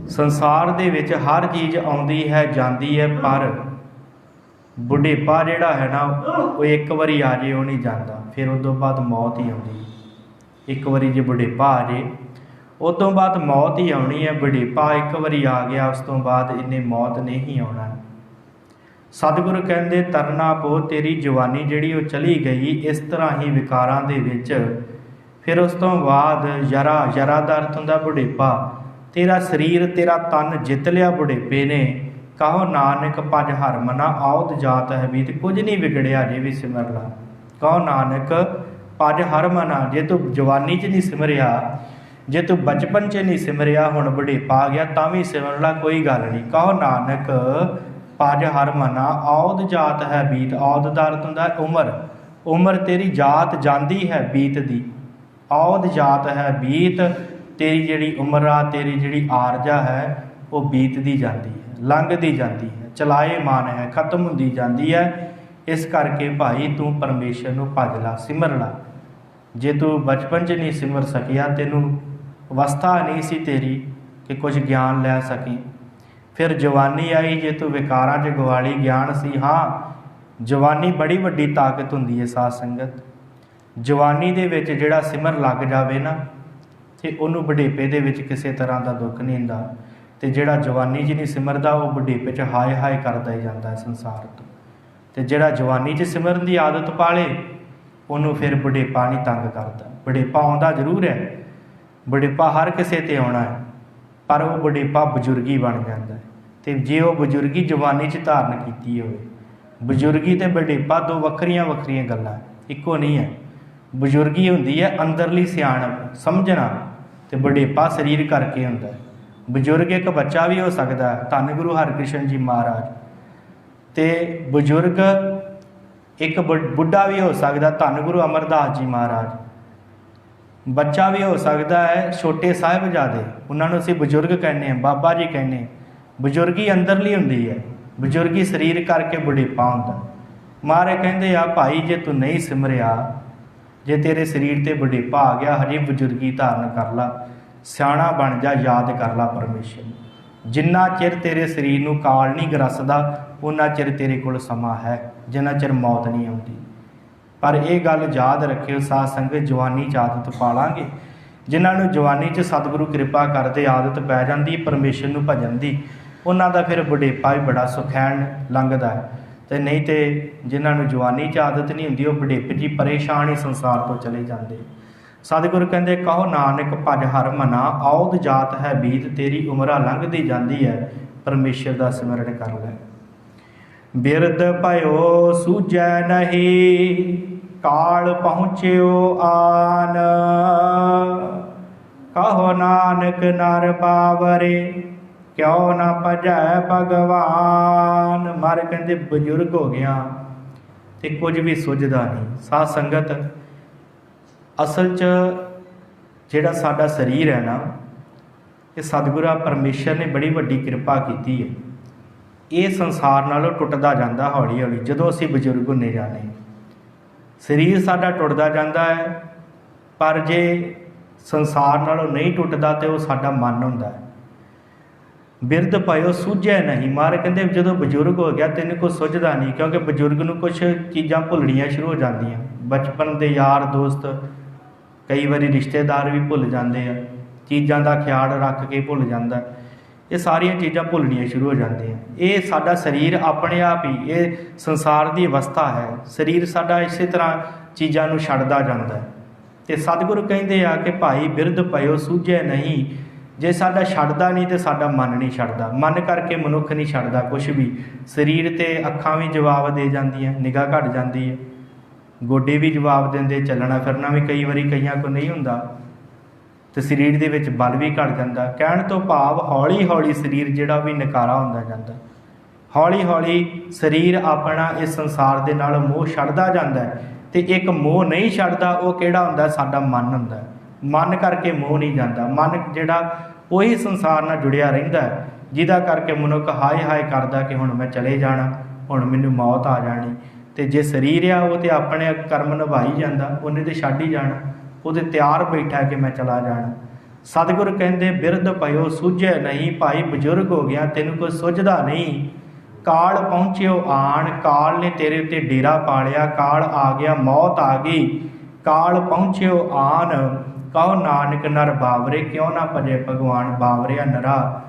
ਸੰਸਾਰ ਦੇ ਵਿੱਚ ਹਰ ਚੀਜ਼ ਆਉਂਦੀ ਹੈ, ਜਾਂਦੀ ਹੈ, ਪਰ ਬੁਢੇਪਾ ਜਿਹੜਾ ਹੈ ਨਾ, ਉਹ ਇੱਕ ਵਾਰੀ ਆ ਜੇ ਉਹ ਨਹੀਂ ਜਾਂਦਾ, ਫਿਰ ਉਸ ਤੋਂ ਬਾਅਦ ਮੌਤ ਹੀ ਆਉਂਦੀ। ਇੱਕ ਵਾਰੀ ਜੇ ਬੁਢੇਪਾ ਆ ਜੇ, ਉਸ ਤੋਂ ਬਾਅਦ ਮੌਤ ਹੀ ਆਉਣੀ ਹੈ। ਬੁਢੇਪਾ ਇੱਕ ਵਾਰੀ ਆ ਗਿਆ, ਉਸ ਤੋਂ ਬਾਅਦ ਇਹਨੇ ਮੌਤ ਨਹੀਂ ਆਉਣਾ। ਸਤਿਗੁਰੂ ਕਹਿੰਦੇ ਤਰਨਾ ਪੋ, ਤੇਰੀ ਜਵਾਨੀ ਜਿਹੜੀ ਉਹ ਚਲੀ ਗਈ ਇਸ ਤਰ੍ਹਾਂ ਹੀ ਵਿਕਾਰਾਂ ਦੇ ਵਿੱਚ। ਫਿਰ ਉਸ ਤੋਂ ਬਾਅਦ ਯਰਾ ਦਾ ਅਰਥ ਹੁੰਦਾ ਬੁਢੇਪਾ। ਤੇਰਾ ਸਰੀਰ, ਤੇਰਾ ਤਨ ਜਿੱਤ ਲਿਆ ਬੁਢੇਪੇ ਨੇ। ਕਹੋ ਨਾਨਕ ਭਜ ਹਰ ਮਨਾ, ਔਦ ਜਾਤ ਹੈ ਬੀਤ। ਕੁਝ ਨਹੀਂ ਵਿਗੜਿਆ ਜੇ ਵੀ ਸਿਮਰ ਲਾ। ਕਹੋ ਨਾਨਕ ਭਜ ਹਰ ਮਨਾ, ਜੇ ਤੂੰ ਜਵਾਨੀ 'ਚ ਨਹੀਂ ਸਿਮਰਿਆ, ਜੇ ਤੂੰ ਬਚਪਨ 'ਚ ਨਹੀਂ ਸਿਮਰਿਆ, ਹੁਣ ਬੁਢੇਪਾ ਆ ਗਿਆ ਤਾਂ ਵੀ ਸਿਮਰ ਲਾ, ਕੋਈ ਗੱਲ ਨਹੀਂ। ਕਹੋ ਨਾਨਕ ਭਜ ਹਰ ਮਨਾ, ਔਦ ਜਾਤ ਹੈ ਬੀਤ। ਔਦ ਦਾ ਅਰਥ ਹੁੰਦਾ ਉਮਰ। ਉਮਰ ਤੇਰੀ ਜਾਤ ਜਾਂਦੀ ਹੈ ਬੀਤ ਦੀ। ਔਦ ਜਾਤ ਹੈ ਬੀਤ, ਤੇਰੀ ਜਿਹੜੀ ਉਮਰ ਆ, ਤੇਰੀ ਜਿਹੜੀ ਆਰਜਾ ਹੈ, ਉਹ ਬੀਤਦੀ ਜਾਂਦੀ ਹੈ, ਲੰਘਦੀ ਜਾਂਦੀ ਹੈ, ਚਲਾਏਮਾਨ ਹੈ, ਖਤਮ ਹੁੰਦੀ ਜਾਂਦੀ ਹੈ। ਇਸ ਕਰਕੇ ਭਾਈ ਤੂੰ ਪਰਮੇਸ਼ਰ ਨੂੰ ਭਜ ਲਾ, ਸਿਮਰ ਲਾ। ਜੇ ਤੂੰ ਬਚਪਨ 'ਚ ਨਹੀਂ ਸਿਮਰ ਸਕਿਆ, ਤੈਨੂੰ ਅਵਸਥਾ ਨਹੀਂ ਸੀ ਤੇਰੀ ਕਿ ਕੁਝ ਗਿਆਨ ਲੈ ਸਕੀ। ਫਿਰ ਜਵਾਨੀ ਆਈ, ਜੇ ਤੂੰ ਵਿਕਾਰਾਂ 'ਚ ਗਵਾਲੀ, ਗਿਆਨ ਸੀ। ਹਾਂ, ਜਵਾਨੀ ਬੜੀ ਵੱਡੀ ਤਾਕਤ ਹੁੰਦੀ ਹੈ ਸਾਧ ਸੰਗਤ। ਜਵਾਨੀ ਦੇ ਵਿੱਚ ਜਿਹੜਾ ਸਿਮਰ ਲੱਗ ਜਾਵੇ ਨਾ, ਤੇ ਉਹਨੂੰ ਬੁਢੇਪੇ ਦੇ ਵਿੱਚ ਕਿਸੇ ਤਰ੍ਹਾਂ ਦਾ ਦੁੱਖ ਨਹੀਂ ਹੁੰਦਾ। ਤੇ ਜਿਹੜਾ ਜਵਾਨੀ 'ਚ ਨਹੀਂ ਸਿਮਰਦਾ, ਉਹ ਬੁਢੇਪੇ 'ਚ ਹਾਏ ਹਾਏ ਕਰਦਾ ਹੀ ਜਾਂਦਾ ਹੈ ਸੰਸਾਰ ਤੋਂ। ਤੇ ਜਿਹੜਾ ਜਵਾਨੀ 'ਚ ਸਿਮਰਨ ਦੀ ਆਦਤ ਪਾ ਲੇ, ਉਹਨੂੰ ਫਿਰ ਬੁਢੇਪਾ ਨਹੀਂ ਤੰਗ ਕਰਦਾ। ਬੁਢੇਪਾ ਆਉਂਦਾ ਜ਼ਰੂਰ ਹੈ, ਬੁਢੇਪਾ ਹਰ ਕਿਸੇ 'ਤੇ ਆਉਣਾ ਹੈ, ਪਰ ਉਹ ਬੁਢੇਪਾ ਬਜ਼ੁਰਗੀ ਬਣ ਜਾਂਦਾ ਹੈ। ਤੇ ਜੇ ਉਹ ਬਜ਼ੁਰਗੀ ਜਵਾਨੀ 'ਚ ਧਾਰਨ ਕੀਤੀ ਹੋਵੇ, ਬਜ਼ੁਰਗੀ ਤੇ ਬੁਢੇਪਾ ਦੋ ਵੱਖਰੀਆਂ ਵੱਖਰੀਆਂ ਗੱਲਾਂ, ਇੱਕੋ ਨਹੀਂ ਹੈ। ਬਜ਼ੁਰਗੀ ਹੁੰਦੀ ਹੈ ਅੰਦਰਲੀ ਸਿਆਣਪ, ਸਮਝਣਾ, ਤੇ ਬੁਢੇਪਾ ਸਰੀਰ ਕਰਕੇ ਹੁੰਦਾ ਹੈ। ਬਜ਼ੁਰਗ ਇੱਕ ਬੱਚਾ ਵੀ ਹੋ ਸਕਦਾ ਹੈ, ਧੰਨ ਗੁਰੂ ਹਰਿਕ੍ਰਿਸ਼ਨ ਜੀ ਮਹਾਰਾਜ। ਤੇ ਬਜ਼ੁਰਗ ਇੱਕ ਬੁੱਢਾ ਵੀ ਹੋ ਸਕਦਾ, ਧੰਨ ਗੁਰੂ ਅਮਰਦਾਸ ਜੀ ਮਹਾਰਾਜ। ਬੱਚਾ ਵੀ ਹੋ ਸਕਦਾ ਹੈ, ਛੋਟੇ ਸਾਹਿਬਜ਼ਾਦੇ, ਉਹਨਾਂ ਨੂੰ ਅਸੀਂ ਬਜ਼ੁਰਗ ਕਹਿੰਦੇ ਹਾਂ, ਬਾਬਾ ਜੀ ਕਹਿੰਦੇ ਹਾਂ। ਬਜ਼ੁਰਗੀ ਅੰਦਰਲੀ ਹੁੰਦੀ ਹੈ, ਬਜ਼ੁਰਗੀ ਸਰੀਰ ਕਰਕੇ ਬੁਢੇਪਾ ਹੁੰਦਾ। ਮਹਾਰਾਜ ਕਹਿੰਦੇ ਆ ਭਾਈ, ਜੇ ਤੂੰ ਨਹੀਂ ਸਿਮਰਿਆ, ਜੇ ਤੇਰੇ ਸਰੀਰ 'ਤੇ ਬੁਢੇਪਾ ਆ ਗਿਆ, ਹਜੇ ਬਜ਼ੁਰਗੀ ਧਾਰਨ ਕਰ ਲਾ, ਸਿਆਣਾ ਬਣ ਜਾ, ਯਾਦ ਕਰ ਲਾ ਪਰਮੇਸ਼ਰ ਨੂੰ। ਜਿੰਨਾ ਚਿਰ ਤੇਰੇ ਸਰੀਰ ਨੂੰ ਕਾਲ ਨਹੀਂ ਗਰਸਦਾ, ਉਨਾ ਚਿਰ ਤੇਰੇ ਕੋਲ ਸਮਾਂ ਹੈ, ਜਿੰਨਾ ਚਿਰ ਮੌਤ ਨਹੀਂ ਆਉਂਦੀ। ਪਰ ਇਹ ਗੱਲ ਯਾਦ ਰੱਖਿਓ ਸਾਧ ਸੰਗਤ, ਜਵਾਨੀ 'ਚ ਆਦਤ ਪਾ ਲਾਂਗੇ। ਜਿਨ੍ਹਾਂ ਨੂੰ ਜਵਾਨੀ 'ਚ ਸਤਿਗੁਰੂ ਕਿਰਪਾ ਕਰਦੇ ਆਦਤ ਪੈ ਜਾਂਦੀ ਪਰਮੇਸ਼ਰ ਨੂੰ ਭਜਨ ਦੀ, ਉਹਨਾਂ ਦਾ ਫਿਰ ਬੁਢੇਪਾ ਵੀ ਬੜਾ ਸੁਖੈਨ ਲੰਘਦਾ ਹੈ। ਤੇ ਨਹੀਂ ਤੇ ਜਿਨ੍ਹਾਂ ਨੂੰ ਜਵਾਨੀ 'ਚ ਆਦਤ ਨਹੀਂ ਹੁੰਦੀ, ਉਹ ਬੁਢੇਪੇ 'ਚ ਪਰੇਸ਼ਾਨ ਹੀ ਸੰਸਾਰ ਤੋਂ ਚਲੇ ਜਾਂਦੇ। ਸਤਿਗੁਰੂ ਕਹਿੰਦੇ ਕਹੋ ਨਾਨਕ ਭਜ ਹਰ ਮਨਾ, ਔਦ ਜਾਤ ਹੈ ਬੀਤ। ਤੇਰੀ ਉਮਰਾਂ ਲੰਘਦੀ ਜਾਂਦੀ ਹੈ, ਪਰਮੇਸ਼ਰ ਦਾ ਸਿਮਰਨ ਕਰ ਲੈ। ਬਿਰਧ ਭਇਓ ਸੂਝੈ ਨਹੀਂ, ਕਾਲ ਪਹੁੰਚਿਓ ਆਨ। ਕਹੋ ਨਾਨਕ ਨਰ ਬਾਵਰੇ, ਕਿਉ ਨਾ ਭਜੈ ਭਗਵਾਨ। ਮਰ ਕਹਿੰਦੇ ਬਜ਼ੁਰਗ ਹੋ ਗਿਆ ਤੇ ਕੁਝ ਵੀ ਸੁਝਦਾ ਨਹੀਂ। ਸਾਧ ਸੰਗਤ, ਅਸਲ 'ਚ ਜਿਹੜਾ ਸਾਡਾ ਸਰੀਰ ਹੈ ਨਾ, ਇਹ ਸਤਿਗੁਰਾਂ ਪਰਮੇਸ਼ਰ ਨੇ ਬੜੀ ਵੱਡੀ ਕਿਰਪਾ ਕੀਤੀ ਹੈ। ਇਹ ਸੰਸਾਰ ਨਾਲੋਂ ਟੁੱਟਦਾ ਜਾਂਦਾ ਹੌਲੀ ਹੌਲੀ। ਜਦੋਂ ਅਸੀਂ ਬਜ਼ੁਰਗ ਹੁੰਦੇ ਜਾਂਦੇ, ਸਰੀਰ ਸਾਡਾ ਟੁੱਟਦਾ ਜਾਂਦਾ ਹੈ। ਪਰ ਜੇ ਸੰਸਾਰ ਨਾਲੋਂ ਨਹੀਂ ਟੁੱਟਦਾ ਤੇ ਉਹ ਸਾਡਾ ਮਨ ਹੁੰਦਾ ਹੈ। ਬਿਰਧ ਪਇਓ ਸੂਝੈ ਨਹੀਂ, ਮਹਾਰਾਜ ਕਹਿੰਦੇ ਜਦੋਂ ਬਜ਼ੁਰਗ ਹੋ ਗਿਆ ਤੈਨੂੰ ਕੁਛ ਸੁੱਝਦਾ ਨਹੀਂ, ਕਿਉਂਕਿ ਬਜ਼ੁਰਗ ਨੂੰ ਕੁਛ ਚੀਜ਼ਾਂ ਭੁੱਲਣੀਆਂ ਸ਼ੁਰੂ ਹੋ ਜਾਂਦੀਆਂ। ਬਚਪਨ ਦੇ ਯਾਰ ਦੋਸਤ, ਕਈ ਵਾਰੀ ਰਿਸ਼ਤੇਦਾਰ ਵੀ ਭੁੱਲ ਜਾਂਦੇ ਆ, ਚੀਜ਼ਾਂ ਦਾ ਖਿਆਲ ਰੱਖ ਕੇ ਭੁੱਲ ਜਾਂਦਾ, ਇਹ ਸਾਰੀਆਂ ਚੀਜ਼ਾਂ ਭੁੱਲਣੀਆਂ ਸ਼ੁਰੂ ਹੋ ਜਾਂਦੀਆਂ। ਇਹ ਸਾਡਾ ਸਰੀਰ ਆਪਣੇ ਆਪ ਹੀ, ਇਹ ਸੰਸਾਰ ਦੀ ਅਵਸਥਾ ਹੈ। ਸਰੀਰ ਸਾਡਾ ਇਸੇ ਤਰ੍ਹਾਂ ਚੀਜ਼ਾਂ ਨੂੰ ਛੱਡਦਾ ਜਾਂਦਾ ਹੈ। ਅਤੇ ਸਤਿਗੁਰੂ ਕਹਿੰਦੇ ਆ ਕਿ ਭਾਈ ਬਿਰਧ ਪਇਓ ਸੂਝੈ ਨਹੀਂ, ਜੇ ਸਾਡਾ ਛੱਡਦਾ ਨਹੀਂ ਤਾਂ ਸਾਡਾ ਮਨ ਨਹੀਂ ਛੱਡਦਾ। ਮਨ ਕਰਕੇ ਮਨੁੱਖ ਨਹੀਂ ਛੱਡਦਾ ਕੁਛ ਵੀ। ਸਰੀਰ ਤੇ ਅੱਖਾਂ ਵੀ ਜਵਾਬ ਦੇ ਜਾਂਦੀਆਂ, ਨਿਗਾਹ ਘੱਟ ਜਾਂਦੀ ਹੈ, ਗੋਡੇ ਵੀ ਜਵਾਬ ਦਿੰਦੇ, ਚੱਲਣਾ ਫਿਰਨਾ ਵੀ ਕਈ ਵਾਰੀ ਕਈਆਂ ਕੋਲ ਨਹੀਂ ਹੁੰਦਾ, ਅਤੇ ਸਰੀਰ ਦੇ ਵਿੱਚ ਬਲ ਵੀ ਘੱਟ ਜਾਂਦਾ। ਕਹਿਣ ਤੋਂ ਭਾਵ ਹੌਲੀ ਹੌਲੀ ਸਰੀਰ ਜਿਹੜਾ ਵੀ ਨਕਾਰਾ ਹੁੰਦਾ ਜਾਂਦਾ, ਹੌਲੀ ਹੌਲੀ ਸਰੀਰ ਆਪਣਾ ਇਸ ਸੰਸਾਰ ਦੇ ਨਾਲ ਮੋਹ ਛੱਡਦਾ ਜਾਂਦਾ ਹੈ। ਅਤੇ ਇੱਕ ਮੋਹ ਨਹੀਂ ਛੱਡਦਾ, ਉਹ ਕਿਹੜਾ ਹੁੰਦਾ? ਸਾਡਾ ਮਨ ਹੁੰਦਾ। ਮਨ ਕਰਕੇ ਮੋਹ ਨਹੀਂ ਜਾਂਦਾ। ਮਨ ਜਿਹੜਾ ਉਹੀ ਸੰਸਾਰ ਨਾਲ ਜੁੜਿਆ ਰਹਿੰਦਾ, ਜਿਹਦਾ ਕਰਕੇ ਮਨੁੱਖ ਹਾਏ ਹਾਏ ਕਰਦਾ ਕਿ ਹੁਣ ਮੈਂ ਚਲੇ ਜਾਣਾ, ਹੁਣ ਮੈਨੂੰ ਮੌਤ ਆ ਜਾਣੀ। ਅਤੇ ਜੇ ਸਰੀਰ ਆ ਉਹ ਤਾਂ ਆਪਣੇ ਕਰਮ ਨਿਭਾਈ ਜਾਂਦਾ, ਉਹਨੇ ਤਾਂ ਛੱਡ ਹੀ ਜਾਣਾ, ਉਹਦੇ ਤਿਆਰ ਬੈਠਾ ਕਿ ਮੈਂ ਚਲਾ ਜਾਣਾ। ਸਤਿਗੁਰ ਕਹਿੰਦੇ ਬਿਰਧ ਪਇਓ ਸੂਝੈ ਨਹੀਂ, ਭਾਈ ਬਜ਼ੁਰਗ ਹੋ ਗਿਆ ਤੈਨੂੰ ਕੋਈ ਸੁੱਝਦਾ ਨਹੀਂ। ਕਾਲ ਪਹੁੰਚਿਓ ਆਣ, ਕਾਲ ਨੇ ਤੇਰੇ ਉੱਤੇ ਡੇਰਾ ਪਾ ਲਿਆ, ਕਾਲ ਆ ਗਿਆ, ਮੌਤ ਆ ਗਈ। ਕਾਲ ਪਹੁੰਚਿਓ ਆਣ, ਕਹੋ ਨਾਨਕ ਨਰ ਬਾਵਰੇ, ਕਿਉਂ ਨਾ ਭਜੇ ਭਗਵਾਨ ਬਾਵਰਿਆ ਨਰਾ।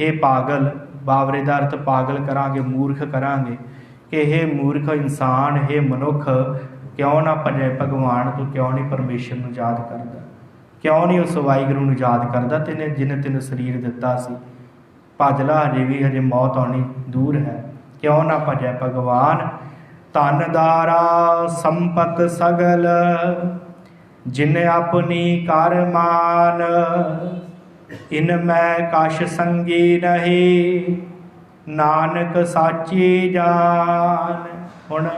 ਹੇ ਪਾਗਲ, ਬਾਵਰੇ ਦਾ ਅਰਥ ਪਾਗਲ ਕਰਾਂਗੇ, ਮੂਰਖ ਕਰਾਂਗੇ, ਕਿ ਹੇ ਮੂਰਖ ਇਨਸਾਨ, ਹੇ ਮਨੁੱਖ, ਕਿਉਂ ਨਾ ਭਜੇ ਭਗਵਾਨ, ਤੂੰ ਕਿਉਂ ਨਹੀਂ ਪਰਮੇਸ਼ਰ ਨੂੰ ਯਾਦ ਕਰਦਾ, ਕਿਉਂ ਨਹੀਂ ਉਸ ਵਾਹਿਗੁਰੂ ਨੂੰ ਯਾਦ ਕਰਦਾ ਜਿਹਨੇ ਤੈਨੂੰ ਸਰੀਰ ਦਿੱਤਾ ਸੀ। ਭਜ ਲਾ, ਹਜੇ ਮੌਤ ਆਉਣੀ ਦੂਰ ਹੈ। ਕਿਉਂ ਨਾ ਭਜੈ ਭਗਵਾਨ। ਧਨ ਦਾਰਾ ਸੰਪਤ ਸਗਲ, ਜਿਨ ਆਪਣੀ ਕਰ ਮਾਨ। ਇਨ ਮੈਂ ਕਛ ਸੰਗੀ ਨਹੀਂ, ਨਾਨਕ ਸਾਚੀ ਜਾਨ। ਹੁਣ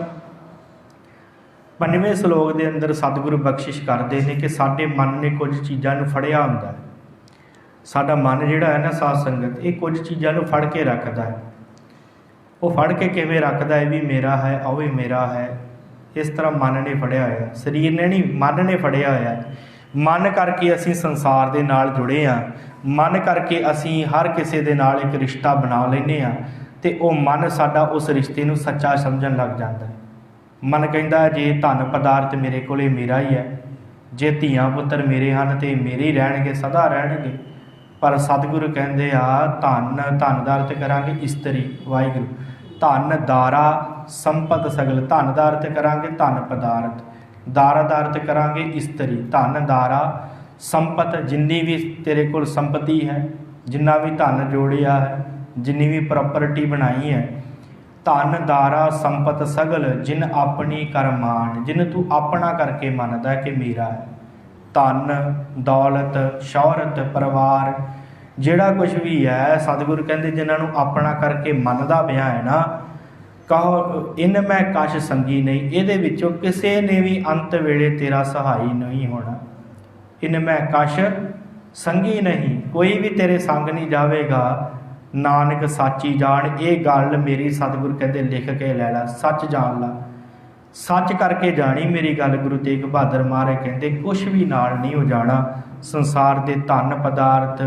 5ਵੇਂ ਸ਼ਲੋਕ ਦੇ ਅੰਦਰ ਸਤਿਗੁਰੂ ਬਖਸ਼ਿਸ਼ ਕਰਦੇ ਨੇ ਕਿ ਸਾਡੇ ਮਨ ਨੇ ਕੁਝ ਚੀਜ਼ਾਂ ਨੂੰ ਫੜਿਆ ਹੁੰਦਾ। ਸਾਡਾ ਮਨ ਜਿਹੜਾ ਹੈ ਨਾ ਸਾਧ ਸੰਗਤ, ਇਹ ਕੁਝ ਚੀਜ਼ਾਂ ਨੂੰ ਫੜ ਕੇ ਰੱਖਦਾ ਹੈ। ਉਹ ਫੜ ਕੇ ਕਿਵੇਂ ਰੱਖਦਾ ਹੈ? ਵੀ ਮੇਰਾ ਹੈ, ਉਹ ਵੀ ਮੇਰਾ ਹੈ। ਇਸ ਤਰ੍ਹਾਂ ਮਨ ਨੇ ਫੜਿਆ ਹੋਇਆ, ਸਰੀਰ ਨੇ ਨਹੀਂ, ਮਨ ਨੇ ਫੜਿਆ ਹੋਇਆ। ਮਨ ਕਰਕੇ ਅਸੀਂ ਸੰਸਾਰ ਦੇ ਨਾਲ ਜੁੜੇ ਹਾਂ। ਮਨ ਕਰਕੇ ਅਸੀਂ ਹਰ ਕਿਸੇ ਦੇ ਨਾਲ ਇੱਕ ਰਿਸ਼ਤਾ ਬਣਾ ਲੈਂਦੇ ਹਾਂ, ਅਤੇ ਉਹ ਮਨ ਸਾਡਾ ਉਸ ਰਿਸ਼ਤੇ ਨੂੰ ਸੱਚਾ ਸਮਝਣ ਲੱਗ ਜਾਂਦਾ ਹੈ। ਮਨ ਕਹਿੰਦਾ ਜੇ ਧਨ ਪਦਾਰਥ ਮੇਰੇ ਕੋਲ ਮੇਰਾ ਹੀ ਹੈ, ਜੇ ਧੀਆਂ ਪੁੱਤਰ ਮੇਰੇ ਹਨ ਤੇ ਮੇਰੇ ਹੀ ਰਹਿਣਗੇ, ਸਦਾ ਰਹਿਣਗੇ। ਪਰ ਸਤਿਗੁਰੂ ਕਹਿੰਦੇ ਆ ਧਨ ਦਾ ਅਰਥ ਕਰਾਂਗੇ ਇਸਤਰੀ, ਵਾਹਿਗੁਰੂ। ਧਨ ਦਾਰਾ ਸੰਪਤ ਸਗਲ, ਧਨ ਦਾ ਅਰਥ ਕਰਾਂਗੇ ਧਨ ਪਦਾਰਥ, ਦਾਰਾ ਦਾ ਅਰਥ ਕਰਾਂਗੇ ਇਸਤਰੀ। ਧਨ ਦਾਰਾ ਸੰਪਤ, ਜਿੰਨੀ ਵੀ ਤੇਰੇ ਕੋਲ ਸੰਪਤੀ ਹੈ, ਜਿੰਨਾ ਵੀ ਧਨ ਜੋੜਿਆ ਹੈ, ਜਿੰਨੀ ਵੀ ਪ੍ਰੋਪਰਟੀ ਬਣਾਈ ਹੈ। ਧਨ ਦਾਰਾ ਸੰਪਤ ਸਗਲ, ਜਿਨ ਆਪਣੀ ਕਰਮਾਨ, ਜਿਹਨੂੰ ਤੂੰ ਆਪਣਾ ਕਰਕੇ ਮੰਨਦਾ ਕਿ ਮੇਰਾ ਹੈ। ਧਨ ਦੌਲਤ ਸ਼ੌਹਰਤ ਪਰਿਵਾਰ, ਜਿਹੜਾ ਕੁਝ ਵੀ ਹੈ, ਸਤਿਗੁਰੂ ਕਹਿੰਦੇ ਜਿਨ੍ਹਾਂ ਨੂੰ ਆਪਣਾ ਕਰਕੇ ਮੰਨਦਾ ਪਿਆ ਹੈ ਨਾ, ਕਹੋ ਇਨ ਮੈਂ ਕਛ ਸੰਗੀ ਨਹੀਂ, ਇਹਦੇ ਵਿੱਚੋਂ ਕਿਸੇ ਨੇ ਵੀ ਅੰਤ ਵੇਲੇ ਤੇਰਾ ਸਹਾਈ ਨਹੀਂ ਹੋਣਾ। ਇਨ ਮੈਂ ਕਛ ਸੰਗੀ ਨਹੀਂ, ਕੋਈ ਵੀ ਤੇਰੇ ਸੰਗ ਨਹੀਂ ਜਾਵੇਗਾ। ਨਾਨਕ ਸਾਚੀ ਜਾਣ, ਇਹ ਗੱਲ ਮੇਰੀ ਸਤਿਗੁਰੂ ਕਹਿੰਦੇ ਲਿਖ ਕੇ ਲੈ ਲਾ, ਸੱਚ ਜਾਣ ਲਾ, ਸੱਚ ਕਰਕੇ ਜਾਣੀ ਮੇਰੀ ਗੱਲ। ਗੁਰੂ ਤੇਗ ਬਹਾਦਰ ਮਹਾਰਾਜ ਕਹਿੰਦੇ ਕੁਛ ਵੀ ਨਾਲ ਨਹੀਂ ਹੋ ਜਾਣਾ। ਸੰਸਾਰ ਦੇ ਧਨ ਪਦਾਰਥ,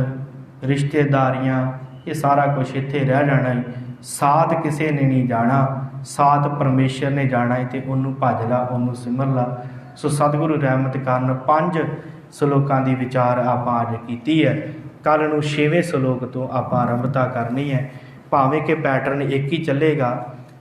ਰਿਸ਼ਤੇਦਾਰੀਆਂ, ਇਹ ਸਾਰਾ ਕੁਛ ਇੱਥੇ ਰਹਿ ਜਾਣਾ ਹੈ। ਸਾਥ ਕਿਸੇ ਨੇ ਨਹੀਂ ਜਾਣਾ, ਸਾਥ ਪਰਮੇਸ਼ਰ ਨੇ ਜਾਣਾ ਹੈ, ਅਤੇ ਉਹਨੂੰ ਭਜ ਲਾ, ਉਹਨੂੰ ਸਿਮਰ ਲਾ। ਸੋ ਸਤਿਗੁਰੂ ਰਹਿਮਤ ਕਰਨ 5 ਸ਼ਲੋਕਾਂ ਦੀ ਵਿਚਾਰ ਆਪਾਂ ਅੱਜ ਕੀਤੀ ਹੈ। ਕੱਲ੍ਹ ਨੂੰ 6ਵੇਂ ਸ਼ਲੋਕ ਤੋਂ ਆਪਾਂ ਆਰੰਭਤਾ ਕਰਨੀ ਹੈ। ਭਾਵੇਂ ਕਿ ਪੈਟਰਨ ਇੱਕ ਹੀ ਚੱਲੇਗਾ,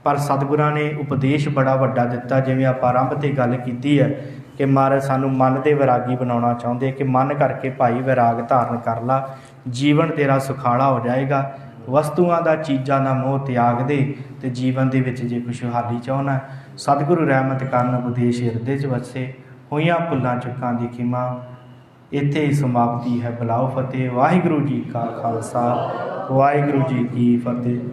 ਪਰ ਸਤਿਗੁਰਾਂ ਨੇ ਉਪਦੇਸ਼ ਬੜਾ ਵੱਡਾ ਦਿੱਤਾ। ਜਿਵੇਂ ਆਪਾਂ ਆਰੰਭ 'ਤੇ ਗੱਲ ਕੀਤੀ ਹੈ ਕਿ ਮਹਾਰਾਜ ਸਾਨੂੰ ਮਨ ਦੇ ਵੈਰਾਗੀ ਬਣਾਉਣਾ ਚਾਹੁੰਦੇ, ਕਿ ਮਨ ਕਰਕੇ ਭਾਈ ਵੈਰਾਗ ਧਾਰਨ ਕਰ ਲਾ, ਜੀਵਨ ਤੇਰਾ ਸੁਖਾਲਾ ਹੋ ਜਾਏਗਾ। ਵਸਤੂਆਂ ਦਾ, ਚੀਜ਼ਾਂ ਦਾ ਮੋਹ ਤਿਆਗ ਦੇ, ਅਤੇ ਜੀਵਨ ਦੇ ਵਿੱਚ ਜੇ ਖੁਸ਼ਹਾਲੀ ਚਾਹੁੰਦਾ, ਸਤਿਗੁਰੂ ਰਹਿਮਤ ਕਰਨ ਉਪਦੇਸ਼ ਹਿਰਦੇ 'ਚ ਵਸੇ। ਹੋਈਆਂ ਭੁੱਲਾਂ ਚੁੱਕਾਂ ਦੀ ਖਿਮਾ। ਇੱਥੇ ਹੀ ਸਮਾਪਤੀ ਹੈ। ਬੁਲਾਓ ਫਤਿਹ। ਵਾਹਿਗੁਰੂ ਜੀ ਕਾ ਖਾਲਸਾ, ਵਾਹਿਗੁਰੂ ਜੀ ਕੀ ਫਤਿਹ।